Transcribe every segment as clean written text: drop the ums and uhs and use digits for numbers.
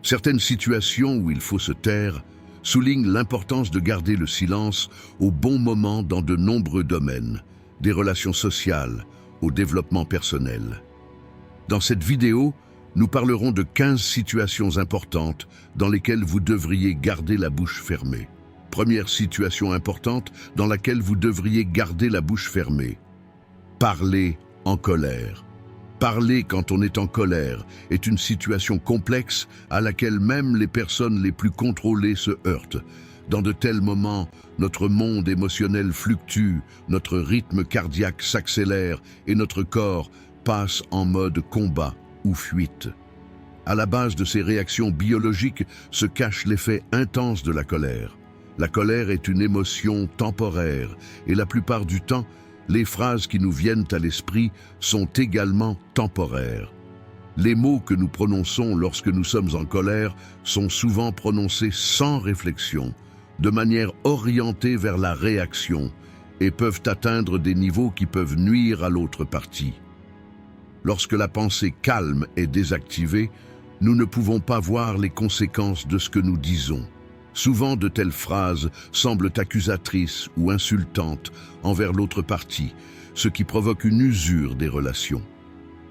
Certaines situations où il faut se taire soulignent l'importance de garder le silence au bon moment dans de nombreux domaines, des relations sociales au développement personnel. Dans cette vidéo, nous parlerons de 15 situations importantes dans lesquelles vous devriez garder la bouche fermée. Première situation importante dans laquelle vous devriez garder la bouche fermée. Parler en colère. Parler quand on est en colère est une situation complexe à laquelle même les personnes les plus contrôlées se heurtent. Dans de tels moments, notre monde émotionnel fluctue, notre rythme cardiaque s'accélère et notre corps passe en mode combat ou fuite. À la base de ces réactions biologiques se cache l'effet intense de la colère. La colère est une émotion temporaire et la plupart du temps, les phrases qui nous viennent à l'esprit sont également temporaires. Les mots que nous prononçons lorsque nous sommes en colère sont souvent prononcés sans réflexion, de manière orientée vers la réaction, et peuvent atteindre des niveaux qui peuvent nuire à l'autre partie. Lorsque la pensée calme est désactivée, nous ne pouvons pas voir les conséquences de ce que nous disons. Souvent, de telles phrases semblent accusatrices ou insultantes envers l'autre partie, ce qui provoque une usure des relations.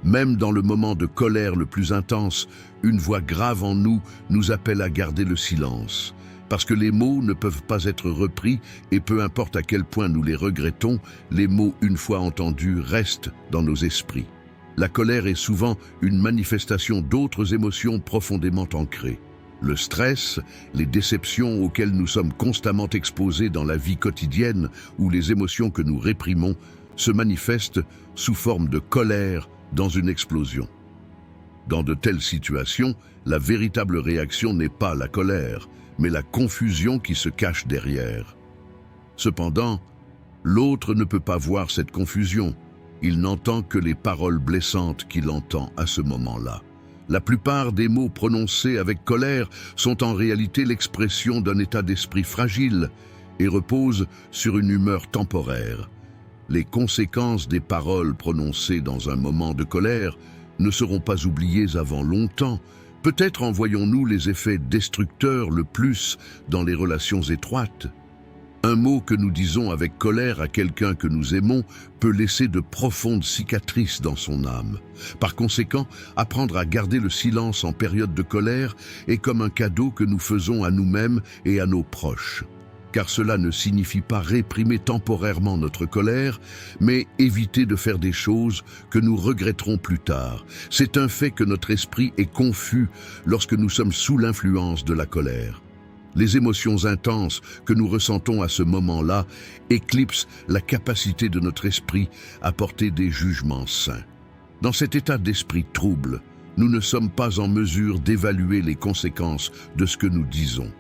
Même dans le moment de colère le plus intense, une voix grave en nous nous appelle à garder le silence. Parce que les mots ne peuvent pas être repris et peu importe à quel point nous les regrettons, les mots, une fois entendus, restent dans nos esprits. La colère est souvent une manifestation d'autres émotions profondément ancrées. Le stress, les déceptions auxquelles nous sommes constamment exposés dans la vie quotidienne ou les émotions que nous réprimons se manifestent sous forme de colère dans une explosion. Dans de telles situations, la véritable réaction n'est pas la colère, mais la confusion qui se cache derrière. Cependant, l'autre ne peut pas voir cette confusion. Il n'entend que les paroles blessantes qu'il entend à ce moment-là. La plupart des mots prononcés avec colère sont en réalité l'expression d'un état d'esprit fragile et reposent sur une humeur temporaire. Les conséquences des paroles prononcées dans un moment de colère ne seront pas oubliées avant longtemps. Peut-être en voyons-nous les effets destructeurs le plus dans les relations étroites. Un mot que nous disons avec colère à quelqu'un que nous aimons peut laisser de profondes cicatrices dans son âme. Par conséquent, apprendre à garder le silence en période de colère est comme un cadeau que nous faisons à nous-mêmes et à nos proches. Car cela ne signifie pas réprimer temporairement notre colère, mais éviter de faire des choses que nous regretterons plus tard. C'est un fait que notre esprit est confus lorsque nous sommes sous l'influence de la colère. Les émotions intenses que nous ressentons à ce moment-là éclipsent la capacité de notre esprit à porter des jugements sains. Dans cet état d'esprit trouble, nous ne sommes pas en mesure d'évaluer les conséquences de ce que nous disons.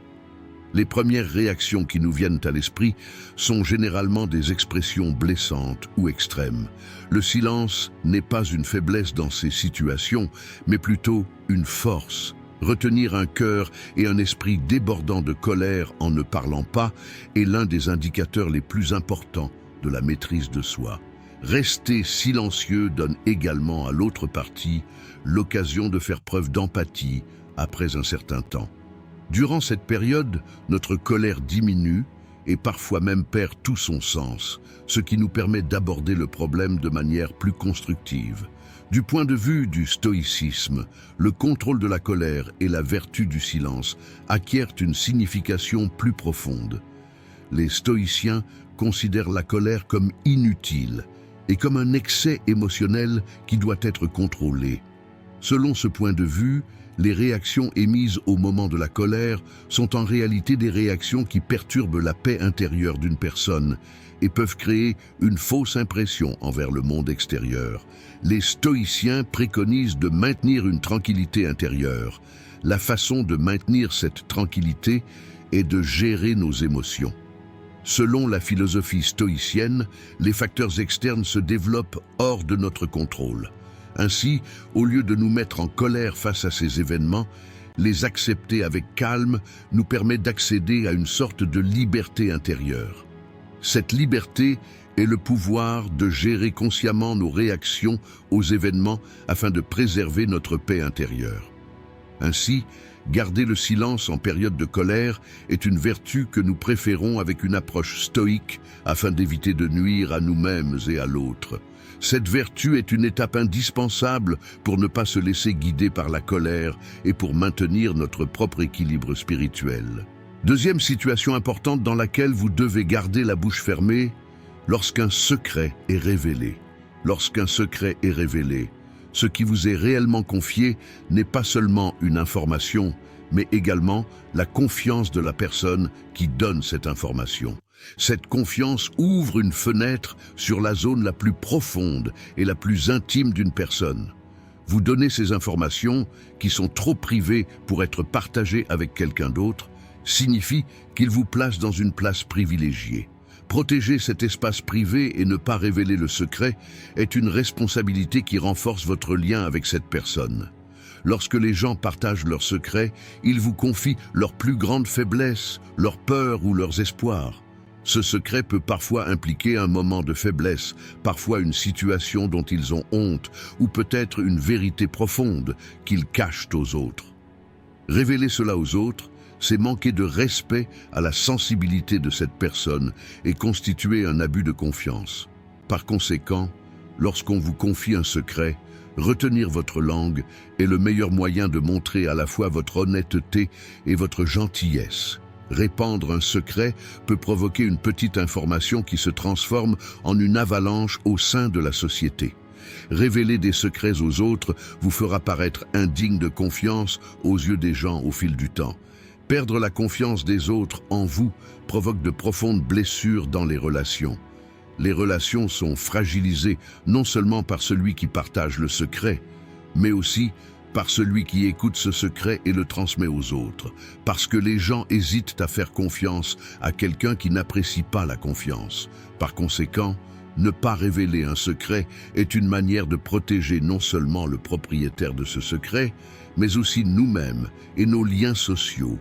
Les premières réactions qui nous viennent à l'esprit sont généralement des expressions blessantes ou extrêmes. Le silence n'est pas une faiblesse dans ces situations, mais plutôt une force. Retenir un cœur et un esprit débordant de colère en ne parlant pas est l'un des indicateurs les plus importants de la maîtrise de soi. Rester silencieux donne également à l'autre partie l'occasion de faire preuve d'empathie après un certain temps. Durant cette période, notre colère diminue et parfois même perd tout son sens, ce qui nous permet d'aborder le problème de manière plus constructive. Du point de vue du stoïcisme, le contrôle de la colère et la vertu du silence acquièrent une signification plus profonde. Les stoïciens considèrent la colère comme inutile et comme un excès émotionnel qui doit être contrôlé. Selon ce point de vue, les réactions émises au moment de la colère sont en réalité des réactions qui perturbent la paix intérieure d'une personne et peuvent créer une fausse impression envers le monde extérieur. Les stoïciens préconisent de maintenir une tranquillité intérieure. La façon de maintenir cette tranquillité est de gérer nos émotions. Selon la philosophie stoïcienne, les facteurs externes se développent hors de notre contrôle. Ainsi, au lieu de nous mettre en colère face à ces événements, les accepter avec calme nous permet d'accéder à une sorte de liberté intérieure. Cette liberté est le pouvoir de gérer consciemment nos réactions aux événements afin de préserver notre paix intérieure. Ainsi, Garder le silence en période de colère est une vertu que nous préférons avec une approche stoïque afin d'éviter de nuire à nous-mêmes et à l'autre. Cette vertu est une étape indispensable pour ne pas se laisser guider par la colère et pour maintenir notre propre équilibre spirituel. Deuxième situation importante dans laquelle vous devez garder la bouche fermée, lorsqu'un secret est révélé. Lorsqu'un secret est révélé, ce qui vous est réellement confié n'est pas seulement une information, mais également la confiance de la personne qui donne cette information. Cette confiance ouvre une fenêtre sur la zone la plus profonde et la plus intime d'une personne. Vous donnez ces informations, qui sont trop privées pour être partagées avec quelqu'un d'autre, signifie qu'il vous place dans une place privilégiée. Protéger cet espace privé et ne pas révéler le secret est une responsabilité qui renforce votre lien avec cette personne. Lorsque les gens partagent leurs secrets, ils vous confient leurs plus grandes faiblesses, leurs peurs ou leurs espoirs. Ce secret peut parfois impliquer un moment de faiblesse, parfois une situation dont ils ont honte, ou peut-être une vérité profonde qu'ils cachent aux autres. Révéler cela aux autres, c'est manquer de respect à la sensibilité de cette personne et constituer un abus de confiance. Par conséquent, lorsqu'on vous confie un secret, retenir votre langue est le meilleur moyen de montrer à la fois votre honnêteté et votre gentillesse. Répandre un secret peut provoquer une petite information qui se transforme en une avalanche au sein de la société. Révéler des secrets aux autres vous fera paraître indigne de confiance aux yeux des gens au fil du temps. Perdre la confiance des autres en vous provoque de profondes blessures dans les relations. Les relations sont fragilisées non seulement par celui qui partage le secret, mais aussi par celui qui écoute ce secret et le transmet aux autres, parce que les gens hésitent à faire confiance à quelqu'un qui n'apprécie pas la confiance. Par conséquent, ne pas révéler un secret est une manière de protéger non seulement le propriétaire de ce secret, mais aussi nous-mêmes et nos liens sociaux.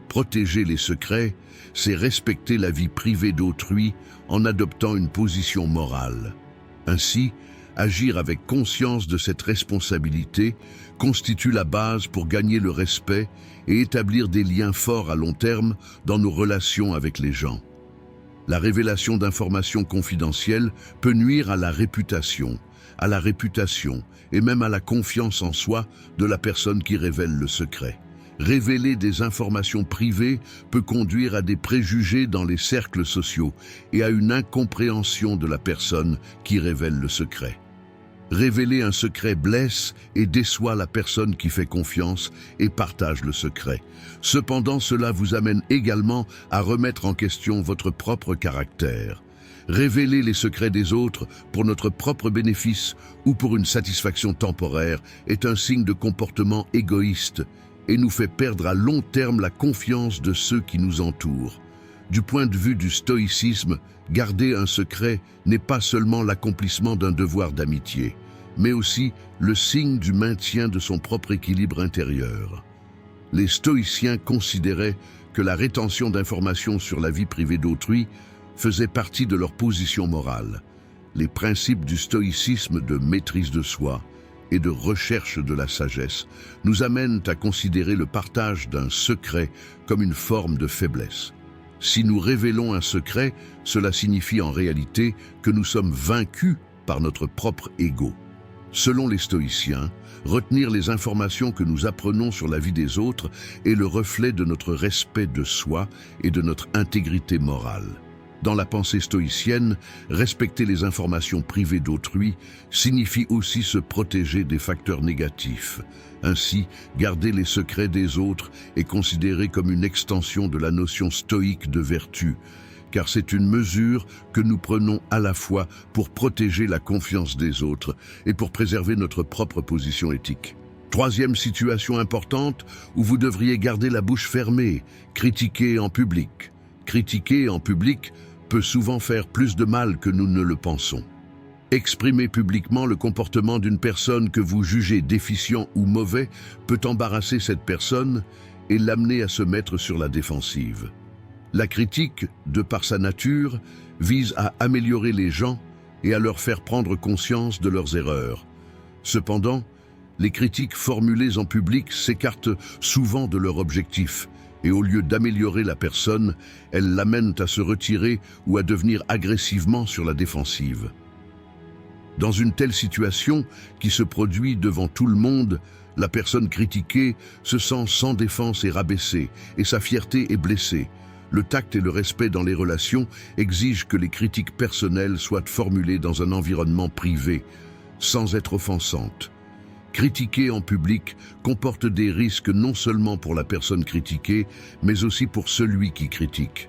Protéger les secrets, c'est respecter la vie privée d'autrui en adoptant une position morale. Ainsi, agir avec conscience de cette responsabilité constitue la base pour gagner le respect et établir des liens forts à long terme dans nos relations avec les gens. La révélation d'informations confidentielles peut nuire à la réputation et même à la confiance en soi de la personne qui révèle le secret. Révéler des informations privées peut conduire à des préjugés dans les cercles sociaux et à une incompréhension de la personne qui révèle le secret. Révéler un secret blesse et déçoit la personne qui fait confiance et partage le secret. Cependant, cela vous amène également à remettre en question votre propre caractère. Révéler les secrets des autres pour notre propre bénéfice ou pour une satisfaction temporaire est un signe de comportement égoïste et nous fait perdre à long terme la confiance de ceux qui nous entourent. Du point de vue du stoïcisme, garder un secret n'est pas seulement l'accomplissement d'un devoir d'amitié, mais aussi le signe du maintien de son propre équilibre intérieur. Les stoïciens considéraient que la rétention d'informations sur la vie privée d'autrui faisait partie de leur position morale. Les principes du stoïcisme de maîtrise de soi et de recherche de la sagesse nous amènent à considérer le partage d'un secret comme une forme de faiblesse. Si nous révélons un secret, cela signifie en réalité que nous sommes vaincus par notre propre ego. Selon les stoïciens, retenir les informations que nous apprenons sur la vie des autres est le reflet de notre respect de soi et de notre intégrité morale. Dans la pensée stoïcienne, respecter les informations privées d'autrui signifie aussi se protéger des facteurs négatifs. Ainsi, garder les secrets des autres est considéré comme une extension de la notion stoïque de vertu, car c'est une mesure que nous prenons à la fois pour protéger la confiance des autres et pour préserver notre propre position éthique. Troisième situation importante où vous devriez garder la bouche fermée, critiquer en public. Critiquer en public peut souvent faire plus de mal que nous ne le pensons. Exprimer publiquement le comportement d'une personne que vous jugez déficient ou mauvais peut embarrasser cette personne et l'amener à se mettre sur la défensive. La critique, de par sa nature, vise à améliorer les gens et à leur faire prendre conscience de leurs erreurs. Cependant, Les critiques formulées en public s'écartent souvent de leur objectif, et au lieu d'améliorer la personne, elles l'amènent à se retirer ou à devenir agressivement sur la défensive. Dans une telle situation qui se produit devant tout le monde, la personne critiquée se sent sans défense et rabaissée, et sa fierté est blessée. Le tact et le respect dans les relations exigent que les critiques personnelles soient formulées dans un environnement privé, sans être offensantes. Critiquer en public comporte des risques non seulement pour la personne critiquée, mais aussi pour celui qui critique.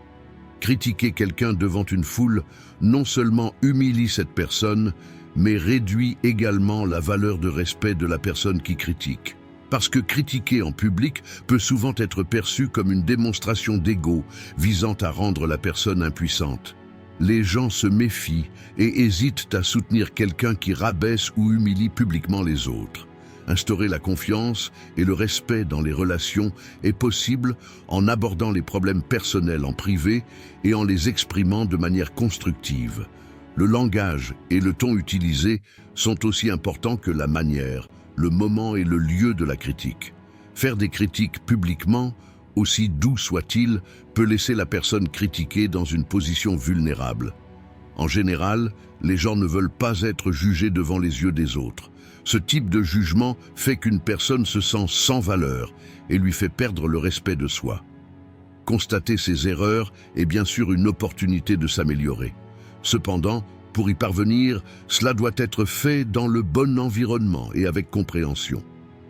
Critiquer quelqu'un devant une foule non seulement humilie cette personne, mais réduit également la valeur de respect de la personne qui critique. Parce que critiquer en public peut souvent être perçu comme une démonstration d'ego visant à rendre la personne impuissante. Les gens se méfient et hésitent à soutenir quelqu'un qui rabaisse ou humilie publiquement les autres. Instaurer la confiance et le respect dans les relations est possible en abordant les problèmes personnels en privé et en les exprimant de manière constructive. Le langage et le ton utilisés sont aussi importants que la manière, le moment et le lieu de la critique. Faire des critiques publiquement, aussi doux soit-il, peut laisser la personne critiquée dans une position vulnérable. En général, les gens ne veulent pas être jugés devant les yeux des autres. Ce type de jugement fait qu'une personne se sent sans valeur et lui fait perdre le respect de soi. Constater ses erreurs est bien sûr une opportunité de s'améliorer. Cependant, pour y parvenir, cela doit être fait dans le bon environnement et avec compréhension.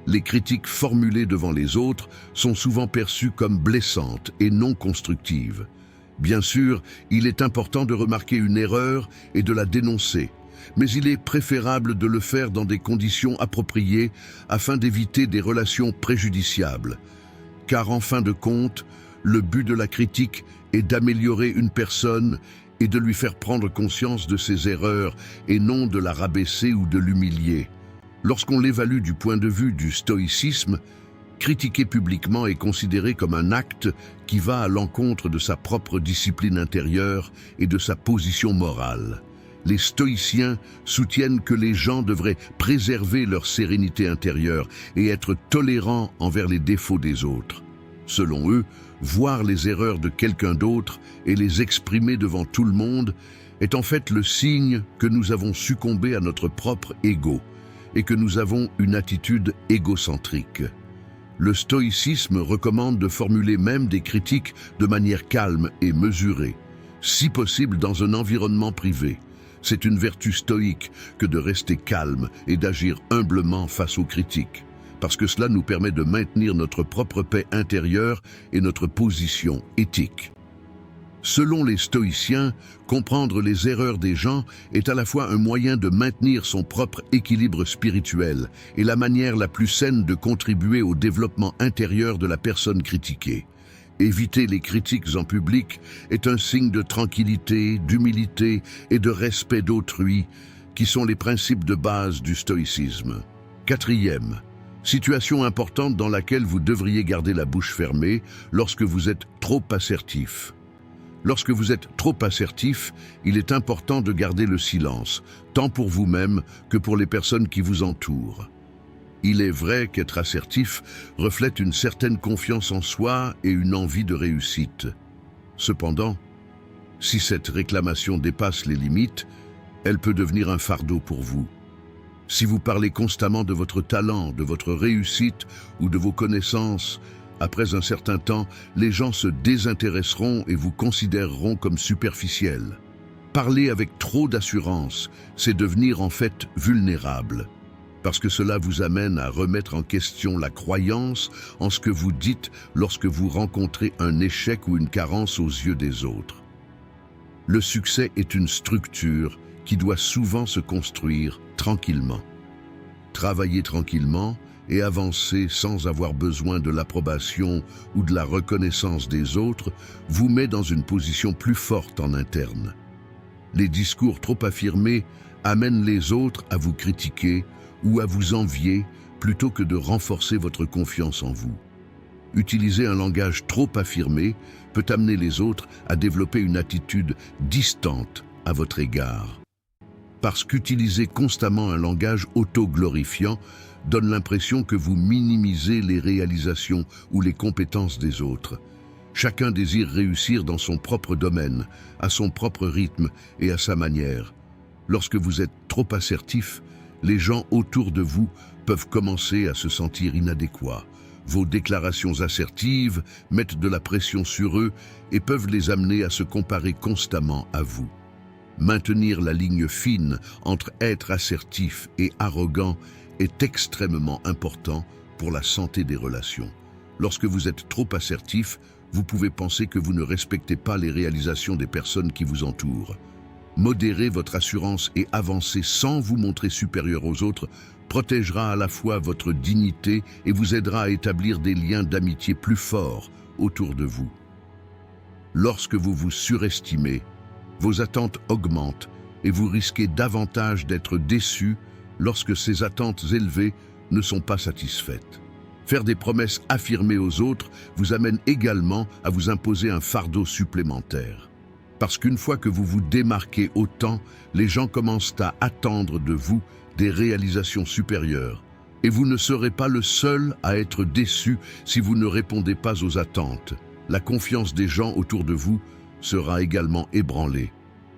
Les critiques formulées devant les autres sont souvent perçues comme blessantes et non constructives. Bien sûr, il est important de remarquer une erreur et de la dénoncer, mais il est préférable de le faire dans des conditions appropriées afin d'éviter des relations préjudiciables. Car en fin de compte, le but de la critique est d'améliorer une personne et de lui faire prendre conscience de ses erreurs et non de la rabaisser ou de l'humilier. Lorsqu'on l'évalue du point de vue du stoïcisme, critiquer publiquement est considéré comme un acte qui va à l'encontre de sa propre discipline intérieure et de sa position morale. Les stoïciens soutiennent que les gens devraient préserver leur sérénité intérieure et être tolérants envers les défauts des autres. Selon eux, voir les erreurs de quelqu'un d'autre et les exprimer devant tout le monde est en fait le signe que nous avons succombé à notre propre ego et que nous avons une attitude égocentrique. Le stoïcisme recommande de formuler même des critiques de manière calme et mesurée, si possible dans un environnement privé. C'est une vertu stoïque que de rester calme et d'agir humblement face aux critiques, parce que cela nous permet de maintenir notre propre paix intérieure et notre position éthique. Selon les stoïciens, comprendre les erreurs des gens est à la fois un moyen de maintenir son propre équilibre spirituel et la manière la plus saine de contribuer au développement intérieur de la personne critiquée. Éviter les critiques en public est un signe de tranquillité, d'humilité et de respect d'autrui, qui sont les principes de base du stoïcisme. Quatrième, situation importante dans laquelle vous devriez garder la bouche fermée lorsque vous êtes trop assertif. Lorsque vous êtes trop assertif, il est important de garder le silence, tant pour vous-même que pour les personnes qui vous entourent. Il est vrai qu'être assertif reflète une certaine confiance en soi et une envie de réussite. Cependant, si cette réclamation dépasse les limites, elle peut devenir un fardeau pour vous. Si vous parlez constamment de votre talent, de votre réussite ou de vos connaissances, après un certain temps, les gens se désintéresseront et vous considéreront comme superficiel. Parler avec trop d'assurance, c'est devenir en fait vulnérable, parce que cela vous amène à remettre en question la croyance en ce que vous dites lorsque vous rencontrez un échec ou une carence aux yeux des autres. Le succès est une structure qui doit souvent se construire tranquillement. Travailler tranquillement et avancer sans avoir besoin de l'approbation ou de la reconnaissance des autres vous met dans une position plus forte en interne. Les discours trop affirmés amènent les autres à vous critiquer ou à vous envier plutôt que de renforcer votre confiance en vous. Utiliser un langage trop affirmé peut amener les autres à développer une attitude distante à votre égard. Parce qu'utiliser constamment un langage auto-glorifiant donne l'impression que vous minimisez les réalisations ou les compétences des autres. Chacun désire réussir dans son propre domaine, à son propre rythme et à sa manière. Lorsque vous êtes trop assertif, les gens autour de vous peuvent commencer à se sentir inadéquats. Vos déclarations assertives mettent de la pression sur eux et peuvent les amener à se comparer constamment à vous. Maintenir la ligne fine entre être assertif et arrogant est extrêmement important pour la santé des relations. Lorsque vous êtes trop assertif, vous pouvez penser que vous ne respectez pas les réalisations des personnes qui vous entourent. Modérer votre assurance et avancer sans vous montrer supérieur aux autres protégera à la fois votre dignité et vous aidera à établir des liens d'amitié plus forts autour de vous. Lorsque vous vous surestimez, vos attentes augmentent et vous risquez davantage d'être déçu lorsque ces attentes élevées ne sont pas satisfaites. Faire des promesses affirmées aux autres vous amène également à vous imposer un fardeau supplémentaire. Parce qu'une fois que vous vous démarquez autant, les gens commencent à attendre de vous des réalisations supérieures. Et vous ne serez pas le seul à être déçu si vous ne répondez pas aux attentes. La confiance des gens autour de vous sera également ébranlée.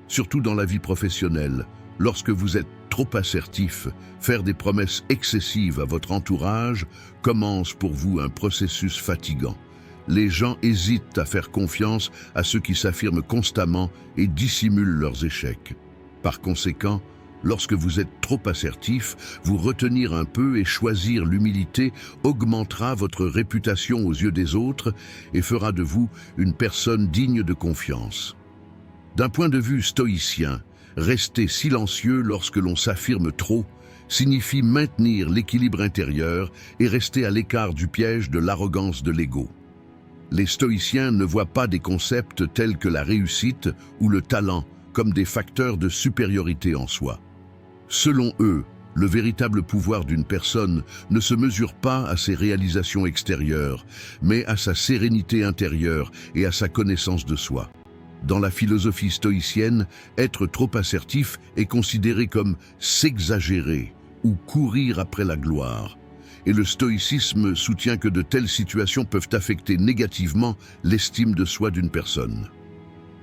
Surtout dans la vie professionnelle, lorsque vous êtes trop assertif, faire des promesses excessives à votre entourage commence pour vous un processus fatigant. Les gens hésitent à faire confiance à ceux qui s'affirment constamment et dissimulent leurs échecs. Par conséquent, lorsque vous êtes trop assertif, vous retenir un peu et choisir l'humilité augmentera votre réputation aux yeux des autres et fera de vous une personne digne de confiance. D'un point de vue stoïcien, rester silencieux lorsque l'on s'affirme trop signifie maintenir l'équilibre intérieur et rester à l'écart du piège de l'arrogance de l'ego. Les stoïciens ne voient pas des concepts tels que la réussite ou le talent comme des facteurs de supériorité en soi. Selon eux, le véritable pouvoir d'une personne ne se mesure pas à ses réalisations extérieures, mais à sa sérénité intérieure et à sa connaissance de soi. Dans la philosophie stoïcienne, être trop assertif est considéré comme s'exagérer ou courir après la gloire. Et le stoïcisme soutient que de telles situations peuvent affecter négativement l'estime de soi d'une personne.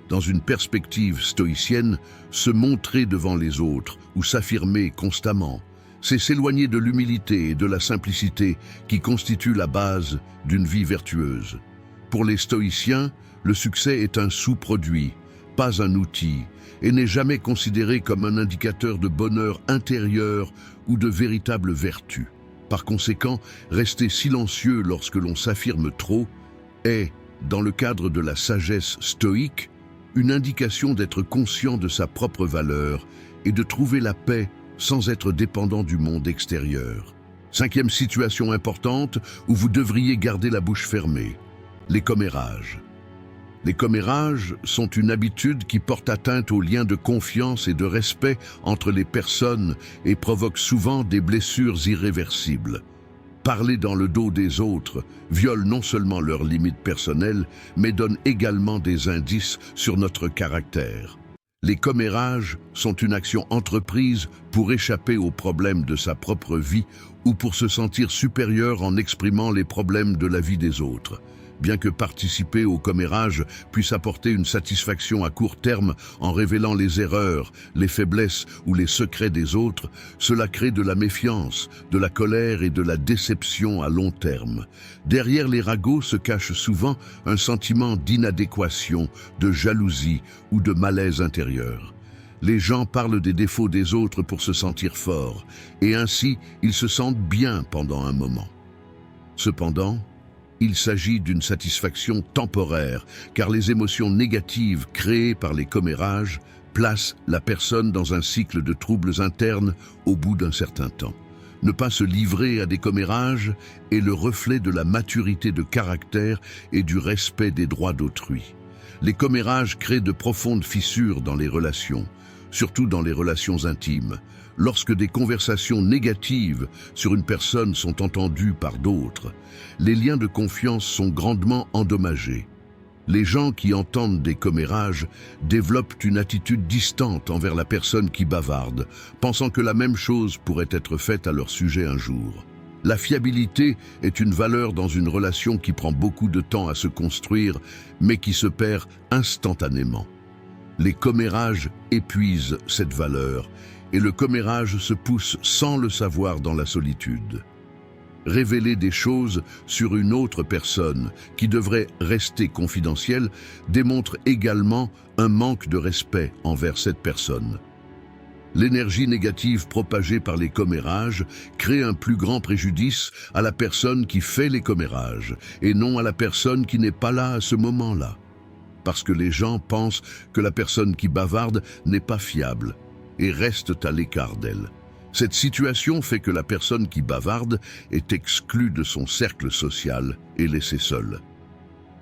Dans une perspective stoïcienne, se montrer devant les autres ou s'affirmer constamment, c'est s'éloigner de l'humilité et de la simplicité qui constituent la base d'une vie vertueuse. Pour les stoïciens, le succès est un sous-produit, pas un outil, et n'est jamais considéré comme un indicateur de bonheur intérieur ou de véritable vertu. Par conséquent, rester silencieux lorsque l'on s'affirme trop est, dans le cadre de la sagesse stoïque, une indication d'être conscient de sa propre valeur et de trouver la paix sans être dépendant du monde extérieur. Cinquième situation importante où vous devriez garder la bouche fermée, les commérages. Les commérages sont une habitude qui porte atteinte aux liens de confiance et de respect entre les personnes et provoque souvent des blessures irréversibles. Parler dans le dos des autres viole non seulement leurs limites personnelles, mais donne également des indices sur notre caractère. Les commérages sont une action entreprise pour échapper aux problèmes de sa propre vie ou pour se sentir supérieur en exprimant les problèmes de la vie des autres. Bien que participer au commérage puisse apporter une satisfaction à court terme en révélant les erreurs, les faiblesses ou les secrets des autres, cela crée de la méfiance, de la colère et de la déception à long terme. Derrière les ragots se cache souvent un sentiment d'inadéquation, de jalousie ou de malaise intérieur. Les gens parlent des défauts des autres pour se sentir forts, et ainsi ils se sentent bien pendant un moment. Cependant, il s'agit d'une satisfaction temporaire, car les émotions négatives créées par les commérages placent la personne dans un cycle de troubles internes au bout d'un certain temps. Ne pas se livrer à des commérages est le reflet de la maturité de caractère et du respect des droits d'autrui. Les commérages créent de profondes fissures dans les relations, surtout dans les relations intimes. Lorsque des conversations négatives sur une personne sont entendues par d'autres, les liens de confiance sont grandement endommagés. Les gens qui entendent des commérages développent une attitude distante envers la personne qui bavarde, pensant que la même chose pourrait être faite à leur sujet un jour. La fiabilité est une valeur dans une relation qui prend beaucoup de temps à se construire, mais qui se perd instantanément. Les commérages épuisent cette valeur, et le commérage se pousse sans le savoir dans la solitude. Révéler des choses sur une autre personne qui devrait rester confidentielle démontre également un manque de respect envers cette personne. L'énergie négative propagée par les commérages crée un plus grand préjudice à la personne qui fait les commérages et non à la personne qui n'est pas là à ce moment-là. Parce que les gens pensent que la personne qui bavarde n'est pas fiable et restent à l'écart d'elle. Cette situation fait que la personne qui bavarde est exclue de son cercle social et laissée seule.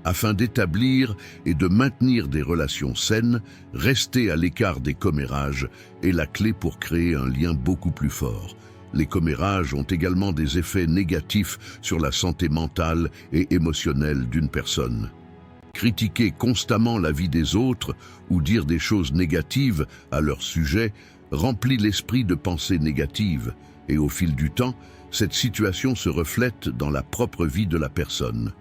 Afin d'établir et de maintenir des relations saines, rester à l'écart des commérages est la clé pour créer un lien beaucoup plus fort. Les commérages ont également des effets négatifs sur la santé mentale et émotionnelle d'une personne. Critiquer constamment la vie des autres ou dire des choses négatives à leur sujet remplit l'esprit de pensées négatives et au fil du temps, cette situation se reflète dans la propre vie de la personne.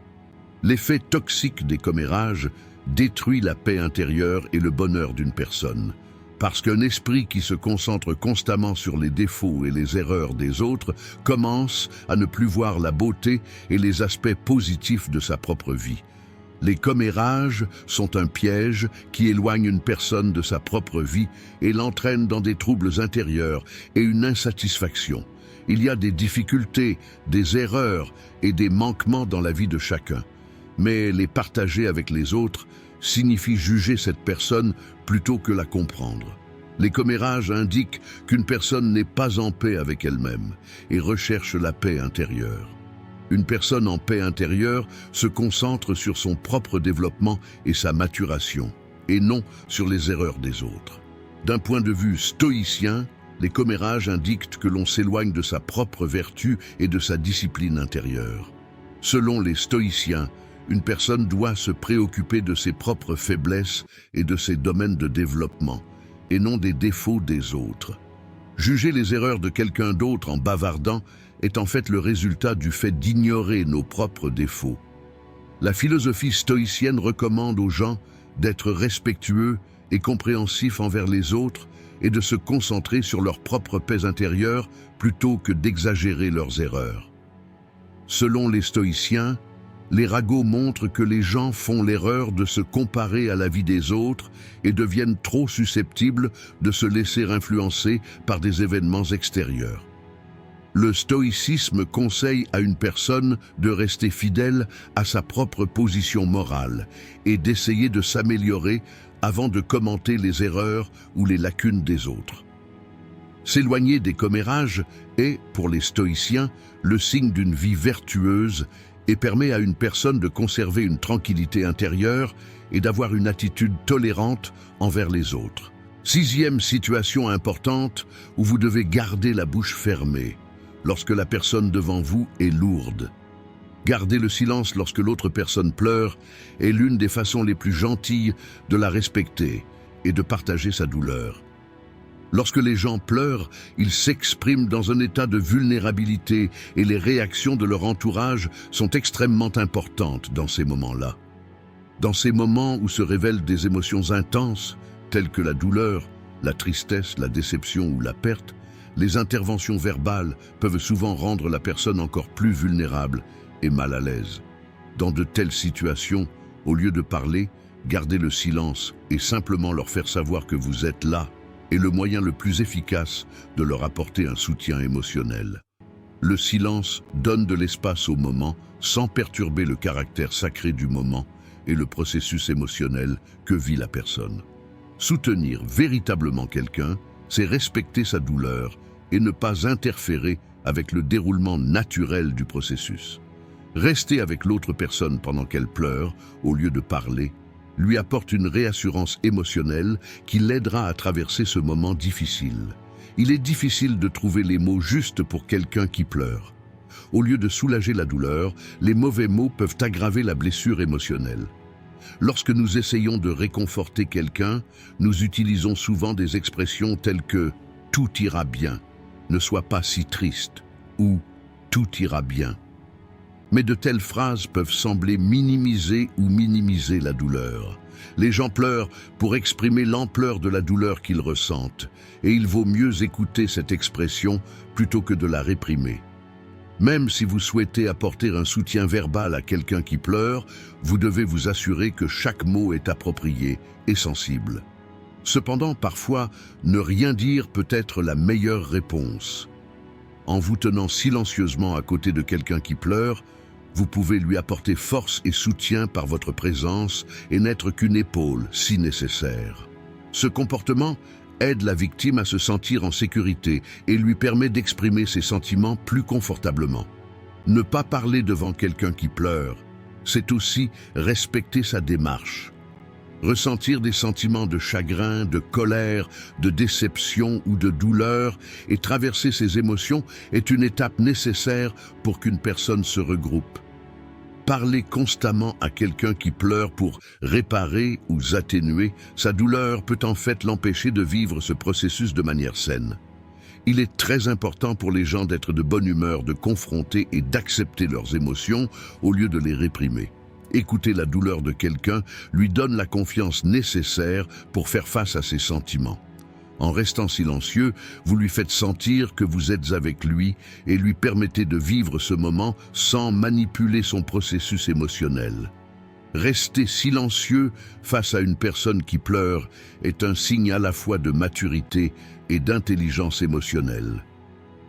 L'effet toxique des commérages détruit la paix intérieure et le bonheur d'une personne. Parce qu'un esprit qui se concentre constamment sur les défauts et les erreurs des autres commence à ne plus voir la beauté et les aspects positifs de sa propre vie. Les commérages sont un piège qui éloigne une personne de sa propre vie et l'entraîne dans des troubles intérieurs et une insatisfaction. Il y a des difficultés, des erreurs et des manquements dans la vie de chacun. Mais les partager avec les autres signifie juger cette personne plutôt que la comprendre. Les commérages indiquent qu'une personne n'est pas en paix avec elle-même et recherche la paix intérieure. Une personne en paix intérieure se concentre sur son propre développement et sa maturation, et non sur les erreurs des autres. D'un point de vue stoïcien, les commérages indiquent que l'on s'éloigne de sa propre vertu et de sa discipline intérieure. Selon les stoïciens, une personne doit se préoccuper de ses propres faiblesses et de ses domaines de développement, et non des défauts des autres. Juger les erreurs de quelqu'un d'autre en bavardant est en fait le résultat du fait d'ignorer nos propres défauts. La philosophie stoïcienne recommande aux gens d'être respectueux et compréhensifs envers les autres et de se concentrer sur leur propre paix intérieure plutôt que d'exagérer leurs erreurs. Selon les stoïciens, les ragots montrent que les gens font l'erreur de se comparer à la vie des autres et deviennent trop susceptibles de se laisser influencer par des événements extérieurs. Le stoïcisme conseille à une personne de rester fidèle à sa propre position morale et d'essayer de s'améliorer avant de commenter les erreurs ou les lacunes des autres. S'éloigner des commérages est, pour les stoïciens, le signe d'une vie vertueuse et permet à une personne de conserver une tranquillité intérieure et d'avoir une attitude tolérante envers les autres. Sixième situation importante où vous devez garder la bouche fermée lorsque la personne devant vous est lourde. Garder le silence lorsque l'autre personne pleure est l'une des façons les plus gentilles de la respecter et de partager sa douleur. Lorsque les gens pleurent, ils s'expriment dans un état de vulnérabilité et les réactions de leur entourage sont extrêmement importantes dans ces moments-là. Dans ces moments où se révèlent des émotions intenses, telles que la douleur, la tristesse, la déception ou la perte, les interventions verbales peuvent souvent rendre la personne encore plus vulnérable et mal à l'aise. Dans de telles situations, au lieu de parler, gardez le silence et simplement leur faire savoir que vous êtes là est le moyen le plus efficace de leur apporter un soutien émotionnel. Le silence donne de l'espace au moment sans perturber le caractère sacré du moment et le processus émotionnel que vit la personne. Soutenir véritablement quelqu'un, c'est respecter sa douleur et ne pas interférer avec le déroulement naturel du processus. Rester avec l'autre personne pendant qu'elle pleure, au lieu de parler, lui apporte une réassurance émotionnelle qui l'aidera à traverser ce moment difficile. Il est difficile de trouver les mots justes pour quelqu'un qui pleure. Au lieu de soulager la douleur, les mauvais mots peuvent aggraver la blessure émotionnelle. Lorsque nous essayons de réconforter quelqu'un, nous utilisons souvent des expressions telles que « tout ira bien », « ne sois pas si triste » ou « tout ira bien. Mais de telles phrases peuvent sembler minimiser ou minimiser la douleur. Les gens pleurent pour exprimer l'ampleur de la douleur qu'ils ressentent, et il vaut mieux écouter cette expression plutôt que de la réprimer. Même si vous souhaitez apporter un soutien verbal à quelqu'un qui pleure, vous devez vous assurer que chaque mot est approprié et sensible. Cependant, parfois, ne rien dire peut être la meilleure réponse. En vous tenant silencieusement à côté de quelqu'un qui pleure, vous pouvez lui apporter force et soutien par votre présence et n'être qu'une épaule si nécessaire. Ce comportement aide la victime à se sentir en sécurité et lui permet d'exprimer ses sentiments plus confortablement. Ne pas parler devant quelqu'un qui pleure, c'est aussi respecter sa démarche. Ressentir des sentiments de chagrin, de colère, de déception ou de douleur et traverser ces émotions est une étape nécessaire pour qu'une personne se regroupe. Parler constamment à quelqu'un qui pleure pour réparer ou atténuer sa douleur peut en fait l'empêcher de vivre ce processus de manière saine. Il est très important pour les gens d'être de bonne humeur, de confronter et d'accepter leurs émotions au lieu de les réprimer. Écouter la douleur de quelqu'un lui donne la confiance nécessaire pour faire face à ses sentiments. En restant silencieux, vous lui faites sentir que vous êtes avec lui et lui permettez de vivre ce moment sans manipuler son processus émotionnel. Rester silencieux face à une personne qui pleure est un signe à la fois de maturité et d'intelligence émotionnelle.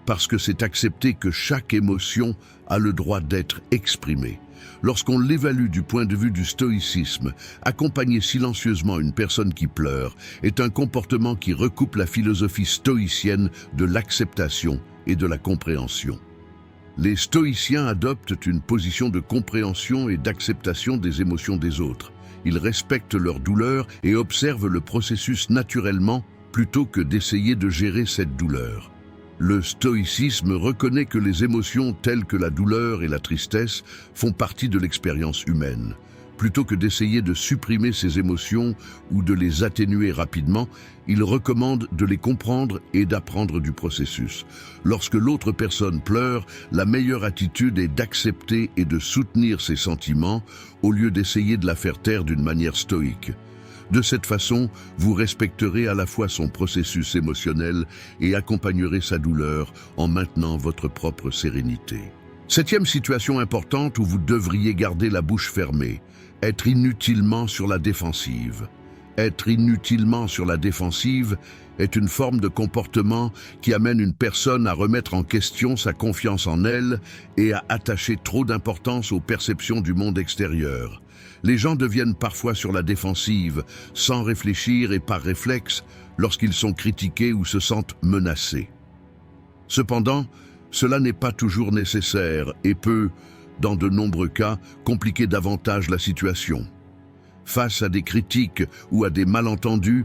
Parce que c'est accepter que chaque émotion a le droit d'être exprimée. Lorsqu'on l'évalue du point de vue du stoïcisme, accompagner silencieusement une personne qui pleure est un comportement qui recoupe la philosophie stoïcienne de l'acceptation et de la compréhension. Les stoïciens adoptent une position de compréhension et d'acceptation des émotions des autres. Ils respectent leur douleur et observent le processus naturellement plutôt que d'essayer de gérer cette douleur. Le stoïcisme reconnaît que les émotions telles que la douleur et la tristesse font partie de l'expérience humaine. Plutôt que d'essayer de supprimer ces émotions ou de les atténuer rapidement, il recommande de les comprendre et d'apprendre du processus. Lorsque l'autre personne pleure, la meilleure attitude est d'accepter et de soutenir ses sentiments au lieu d'essayer de la faire taire d'une manière stoïque. De cette façon, vous respecterez à la fois son processus émotionnel et accompagnerez sa douleur en maintenant votre propre sérénité. Septième situation importante où vous devriez garder la bouche fermée, être inutilement sur la défensive. Être inutilement sur la défensive est une forme de comportement qui amène une personne à remettre en question sa confiance en elle et à attacher trop d'importance aux perceptions du monde extérieur. Les gens deviennent parfois sur la défensive, sans réfléchir et par réflexe, lorsqu'ils sont critiqués ou se sentent menacés. Cependant, cela n'est pas toujours nécessaire et peut, dans de nombreux cas, compliquer davantage la situation. Face à des critiques ou à des malentendus,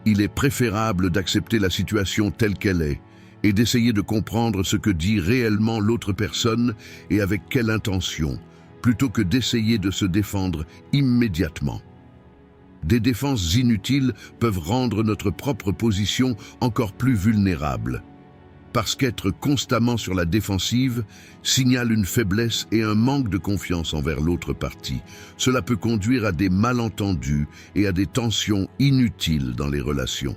il est préférable d'accepter la situation telle qu'elle est et d'essayer de comprendre ce que dit réellement l'autre personne et avec quelle intention, plutôt que d'essayer de se défendre immédiatement. Des défenses inutiles peuvent rendre notre propre position encore plus vulnérable. Parce qu'être constamment sur la défensive signale une faiblesse et un manque de confiance envers l'autre partie. Cela peut conduire à des malentendus et à des tensions inutiles dans les relations.